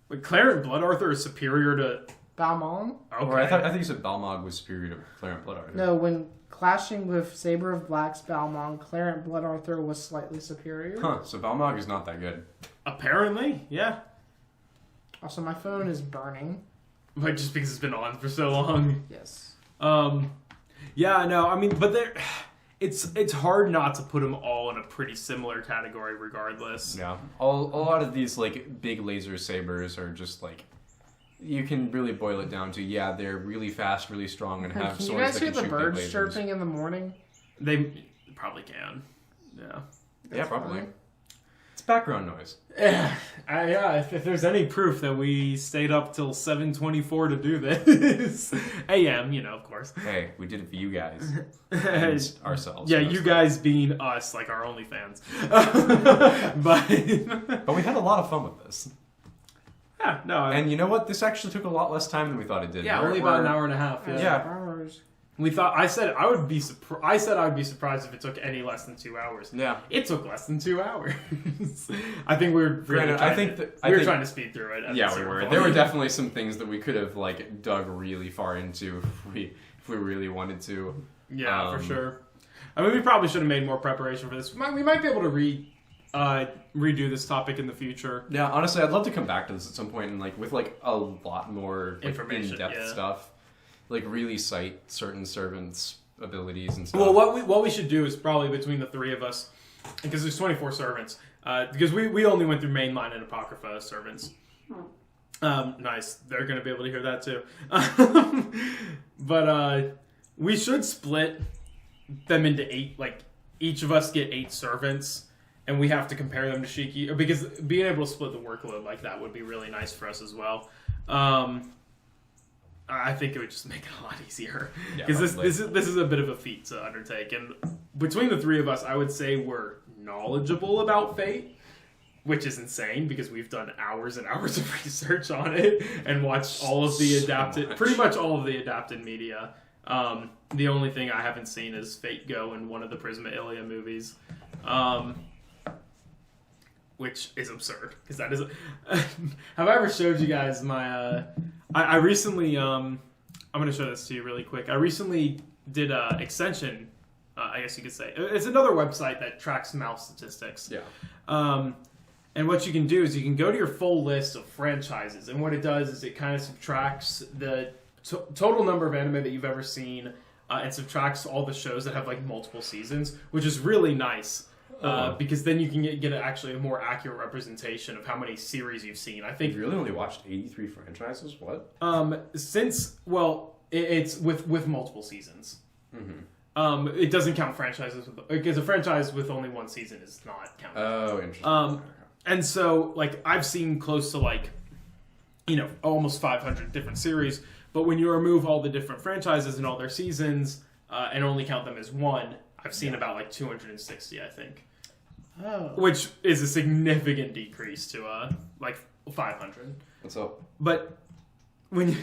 Wait, Clarent Blood Arthur is superior to... Balmung? Okay. Or I think you said Balmog was superior to Clarent Blood Arthur. No, when clashing with Saber of Black's Balmung, Clarent Blood Arthur was slightly superior. Huh, so Balmog is not that good. Apparently, yeah. Also, my phone is burning. Like, just because it's been on for so long. Yes. Yeah, no, I mean, but it's hard not to put them all in a pretty similar category regardless. Yeah. A lot of these, like, big laser sabers are just, like... You can really boil it down to, they're really fast, really strong, and have swords that can shoot big lasers. Can you guys hear the birds chirping in the morning? They probably can. Yeah. Yeah, probably. It's background noise. If there's any proof that we stayed up till 7:24 to do this, AM, of course. Hey, we did it for you guys. And ourselves. Yeah, you guys being us, like our OnlyFans. But we had a lot of fun with this. Yeah, no. And you know what? This actually took a lot less time than we thought it did. Yeah, only about an hour and a half. Yeah. Hours. We thought. I said I would be surprised if it took any less than 2 hours. Yeah. It took less than 2 hours. I think we were really trying to speed through it. Yeah, we were. There were definitely some things that we could have like dug really far into if we really wanted to. Yeah, for sure. I mean, we probably should have made more preparation for this. We might be able to redo this topic in the future. Yeah, honestly, I'd love to come back to this at some point and like with like a lot more information, in-depth stuff, like really cite certain servants' abilities and stuff. Well, what we should do is probably between the three of us, because there's 24 servants, because we only went through mainline and Apocrypha servants. Nice, they're gonna be able to hear that too. But we should split them into 8. Like each of us get 8 servants. And we have to compare them to Shiki, because being able to split the workload like that would be really nice for us as well. I think it would just make it a lot easier, because this is a bit of a feat to undertake. And between the three of us, I would say we're knowledgeable about Fate, which is insane because we've done hours and hours of research on it and watched all of the pretty much all of the adapted media. The only thing I haven't seen is Fate Go in one of the Prisma Ilia movies. Which is absurd, because that is... Have I ever showed you guys my... I recently... I'm going to show this to you really quick. I recently did an extension, I guess you could say. It's another website that tracks mouse statistics. Yeah. And what you can do is you can go to your full list of franchises, and what it does is it kind of subtracts the total number of anime that you've ever seen, and subtracts all the shows that have like multiple seasons, which is really nice. Because then you can get actually a more accurate representation of how many series you've seen. I think you really only watched 83 franchises. What? It's with multiple seasons. Mm-hmm. It doesn't count franchises because a franchise with only one season is not counted. Oh, interesting. And so like I've seen close to like almost 500 different series. But when you remove all the different franchises and all their seasons and only count them as one, I've seen about like 260, I think. Oh. Which is a significant decrease to like 500. What's up? But when you...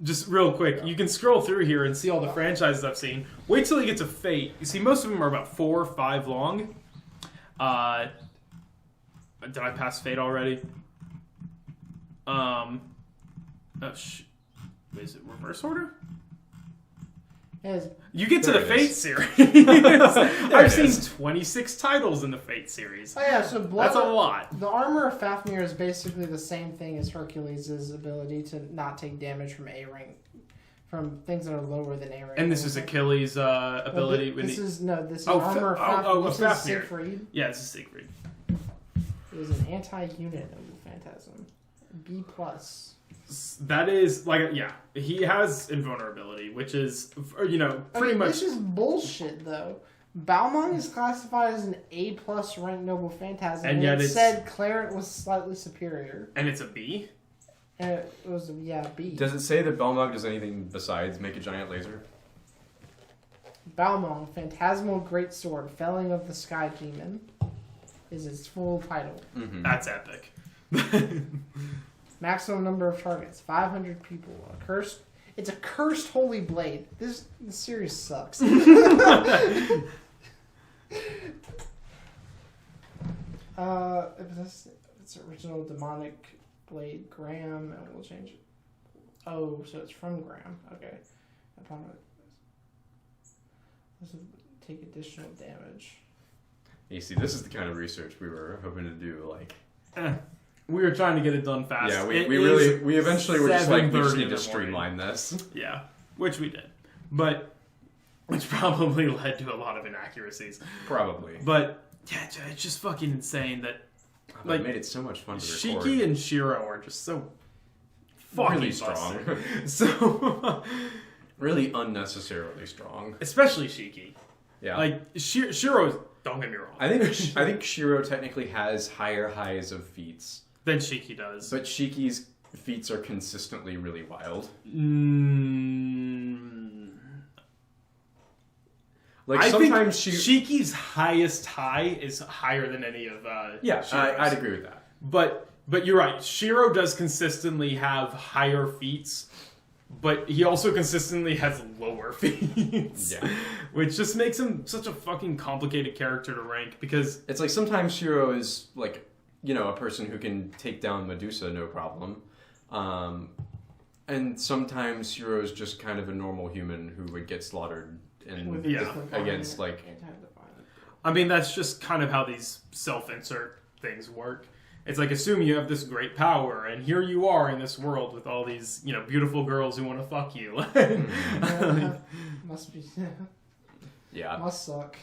Just real quick, you can scroll through here and see all the franchises I've seen. Wait till you get to Fate. You see, most of them are about 4 or 5 long. Did I pass Fate already? Is it reverse order? Yes. You get to There the it Fate is. series. There I've it seen is. 26 titles in the Fate series. Oh yeah, so That's a lot. The armor of Fafnir is basically the same thing as Hercules' ability to not take damage from A rank, from things that are lower than A rank. And this is Achilles' ability. This is armor of Fafnir. of This is Fafnir. Siegfried. Yeah, it's a Siegfried. It is an anti-unit noble phantasm. B+. That is, he has invulnerability, which is, pretty much... This is bullshit, though. Balmung is classified as an A+ ranked noble phantasm, And yet it it's- said Clarent was slightly superior. And it's a B? And it was, B. Does it say that Belmog does anything besides make a giant laser? Balmung, Phantasmal Greatsword, Felling of the Sky Demon, is its full title. Mm-hmm. That's epic. Maximum number of targets, 500 people. It's a cursed holy blade. This series sucks. It's original demonic blade, Graham, and we'll change it. Oh, so it's from Graham. Okay. Upon it, this will take additional damage. You see, this is the kind of research we were hoping to do. Like, We were trying to get it done fast. yeah, It we is eventually were just like, we 7:30 just in need the to morning. streamline this. Yeah, which we did. But which probably led to a lot of inaccuracies. Probably. But yeah, it's just fucking insane that It made it so much fun to record. Shiki and Shiro are just so fucking really strong. busted. So Really unnecessarily strong. especially Shiki. Yeah. Like Shiro, don't get me wrong. I think Shiro technically has higher highs of feats, Than Shiki does. but Shiki's feats are consistently really wild. Like I sometimes think Shiki's highest high is higher than any of yeah, Shiro's. I'd agree with that. But you're right. Shiro does consistently have higher feats, but he also consistently has lower feats. Yeah. Which just makes him such a fucking complicated character to rank because It's like sometimes Shiro is like, a person who can take down Medusa no problem. And sometimes Shiro is just kind of a normal human who would get slaughtered and Yeah. against like I mean that's just kind of how these self-insert things work. It's like assume you have this great power and here you are in this world with all these, beautiful girls who want to fuck you. Must be. yeah. Must suck.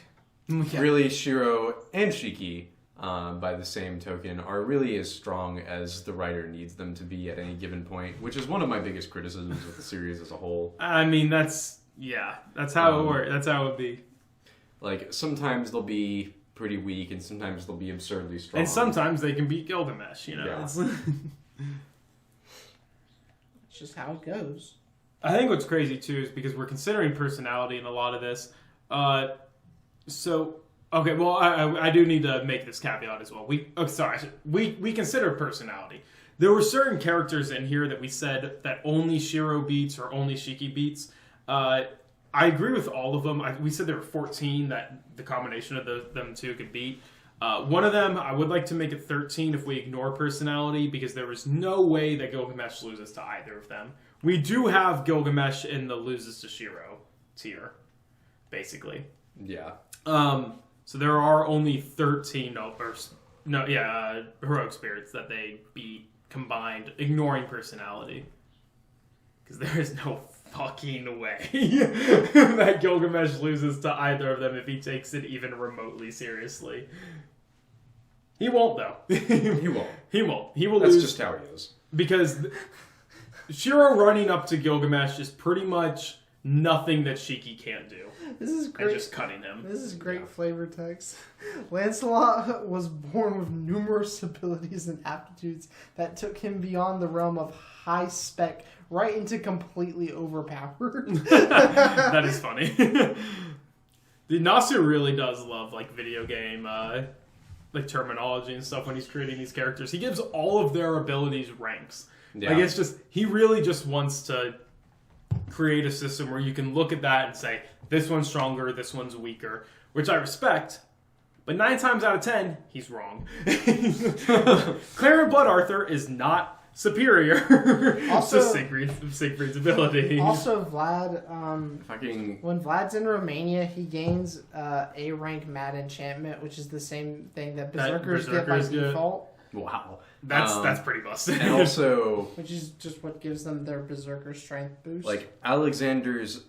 Yeah. Really, Shiro and Shiki, by the same token, are really as strong as the writer needs them to be at any given point, which is one of my biggest criticisms of the series as a whole. I mean that's how it works. That's how it would be. Like, sometimes they'll be pretty weak, and sometimes they'll be absurdly strong. And sometimes they can beat Gilgamesh, Yeah. It's It's just how it goes. I think what's crazy too is because we're considering personality in a lot of this. I do need to make this caveat as well. We consider personality. There were certain characters in here that we said that only Shiro beats or only Shiki beats. I agree with all of them. We said there were 14 that the combination of them two could beat. One of them, I would like to make it 13 if we ignore personality, because there is no way that Gilgamesh loses to either of them. We do have Gilgamesh in the loses to Shiro tier, basically. Yeah. So there are only 13 heroic spirits that they beat combined, ignoring personality. Because there is no fucking way that Gilgamesh loses to either of them if he takes it even remotely seriously. He won't, though. He won't. He won't. He will That's lose. just how he is. Because Shiro running up to Gilgamesh is pretty much nothing that Shiki can't do. This is And great. just cutting him. This is great flavor text. Lancelot was born with numerous abilities and aptitudes that took him beyond the realm of high spec right into completely overpowered. That is funny. Nasir really does love video game terminology and stuff when he's creating these characters. He gives all of their abilities ranks. Yeah. It's just he really just wants to create a system where you can look at that and say this one's stronger, this one's weaker, which I respect. But 9 times out of 10, he's wrong. Clarent Blood Arthur is not superior Also- to Siegfried's ability. Also, Vlad, Fucking when Vlad's in Romania, he gains A rank Mad Enchantment, which is the same thing that Berserkers get by Berserkers get. default, wow. That's pretty busted. And also, which is just what gives them their Berserker strength boost. like Alexander's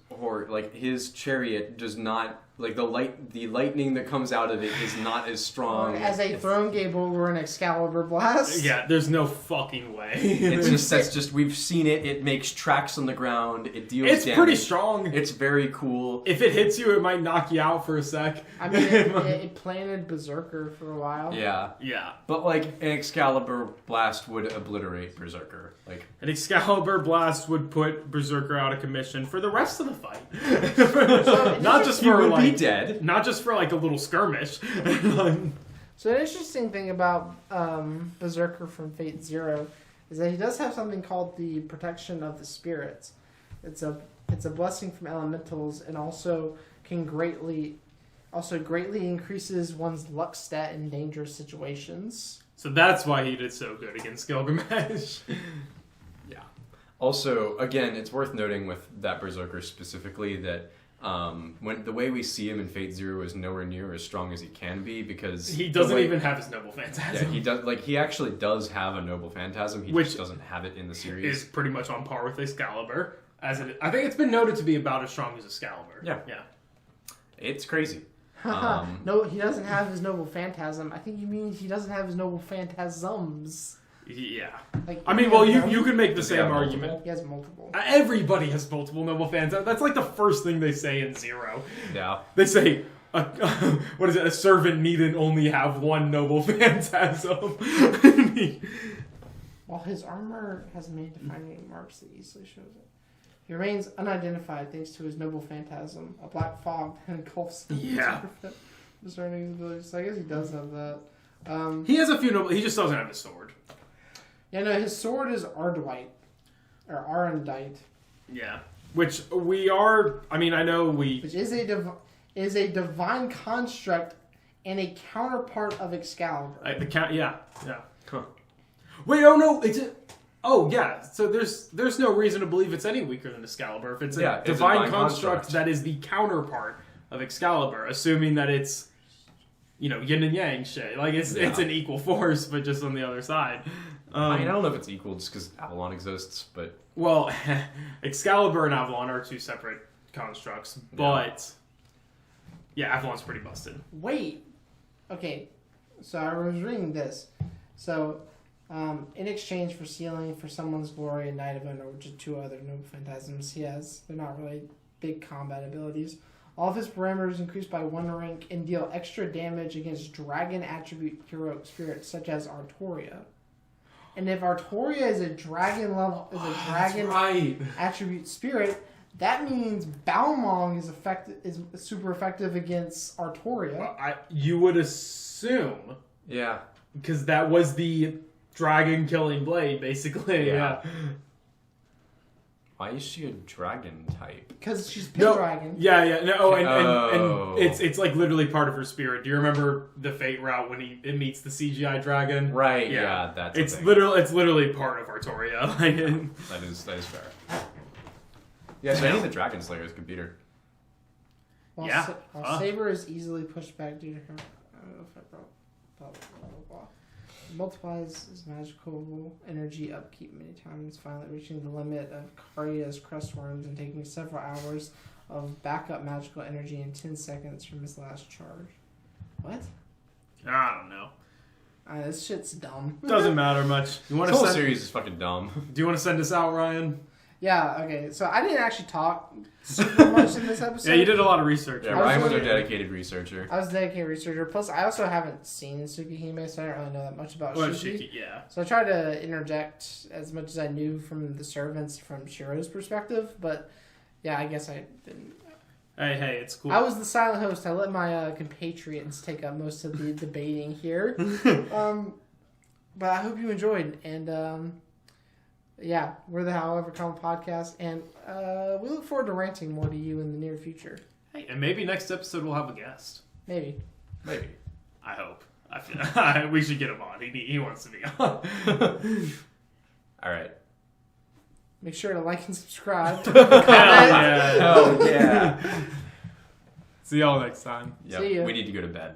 his chariot does not like the lightning that comes out of it is not as strong as a Throne Gable or an Excalibur Blast. Yeah, there's no fucking way. That's just we've seen it. It makes tracks on the ground. It deals. It's damage. pretty strong. It's very cool. If it hits you, it might knock you out for a sec. I mean, it planted Berserker for a while. Yeah, Yeah. but like an Excalibur blast would obliterate Berserker. Like An Excalibur blast would put Berserker out of commission for the rest of the fight. Not just he for would like be dead. Not just for like a little skirmish. So an interesting thing about Berserker from Fate Zero is that he does have something called the Protection of the Spirits. It's a blessing from elementals, and also greatly increases one's luck stat in dangerous situations. So that's why he did so good against Gilgamesh. Yeah. Also, again, it's worth noting with that Berserker specifically that when the way we see him in Fate Zero is nowhere near as strong as he can be because He doesn't even have his Noble Phantasm. Yeah, he does. Like he actually does have a Noble Phantasm. He Which just doesn't have it in the series. Is pretty much on par with Excalibur. I think it's been noted to be about as strong as Excalibur. Yeah. Yeah. It's crazy. No, he doesn't have his Noble Phantasm. I think you mean he doesn't have his Noble Phantasms. Yeah. Like, I mean, well, you could make the Does he same have argument. He has multiple. Everybody has multiple Noble Phantasms. That's like the first thing they say in Zero. Yeah. They say, what is it? A servant needn't only have one Noble Phantasm. While his armor has many defining marks that easily shows it. He remains unidentified thanks to his Noble Phantasm, a black fog that engulfs him. Yeah. Discerning his abilities. So I guess he does have that. He has a few noble. He just doesn't have his sword. Yeah, no, his sword is Ardwite. Or Arendite. Yeah. Which we are. I mean, I know we. Which is a divine construct and a counterpart of Excalibur. Yeah. Huh. Wait, oh no, it's a. Oh yeah, so there's no reason to believe it's any weaker than Excalibur if it's a divine construct that is the counterpart of Excalibur, assuming that it's yin and yang shit. Like it's an equal force, but just on the other side. I mean, I don't know if it's equal just because Avalon exists, but well, Excalibur and Avalon are two separate constructs, but yeah, Avalon's pretty busted. Wait. Okay, so I was reading this. So. In exchange for sealing for someone's glory and Knight of Honor, which are two other Noble Phantasms he has, they're not really big combat abilities. All of his parameters increase by 1 rank and deal extra damage against dragon attribute heroic spirits such as Artoria. And if Artoria is a dragon attribute spirit, that means Balmong is super effective against Artoria. Well, you would assume, yeah, because that was the dragon killing blade, basically. Yeah. Why is she a dragon type? Because she's Dragon. Yeah. No, and it's like literally part of her spirit. Do you remember the Fate route when it meets the CGI dragon? Right. Yeah, it's literally part of Artoria. That is fair. Yeah, so any of the Dragon Slayers could beat her. While Saber is easily pushed back due to her. I don't know if I blah. Multiplies his magical energy upkeep many times, finally reaching the limit of Karia's Crestworms and taking several hours of backup magical energy in 10 seconds from his last charge. What? I don't know. This shit's dumb. Doesn't matter much. This whole series is fucking dumb. Do you want to send us out, Ryan? Yeah, okay. So I didn't actually talk super much in this episode. Yeah, you did a lot of research. Yeah, Ryan was a dedicated researcher. I was a dedicated researcher. Plus, I also haven't seen Tsukihime, so I don't really know that much about Shiki. Yeah. So I tried to interject as much as I knew from the servants from Shiro's perspective, but yeah, I guess I didn't. Hey, it's cool. I was the silent host. I let my compatriots take up most of the debating here. But I hope you enjoyed, and yeah, we're the However Come podcast, and we look forward to ranting more to you in the near future. Hey, and maybe next episode we'll have a guest. Maybe. I hope. I feel we should get him on. He wants to be on. All right. Make sure to like and subscribe. Yeah. Oh yeah. See y'all next time. Yep. See ya. We need to go to bed.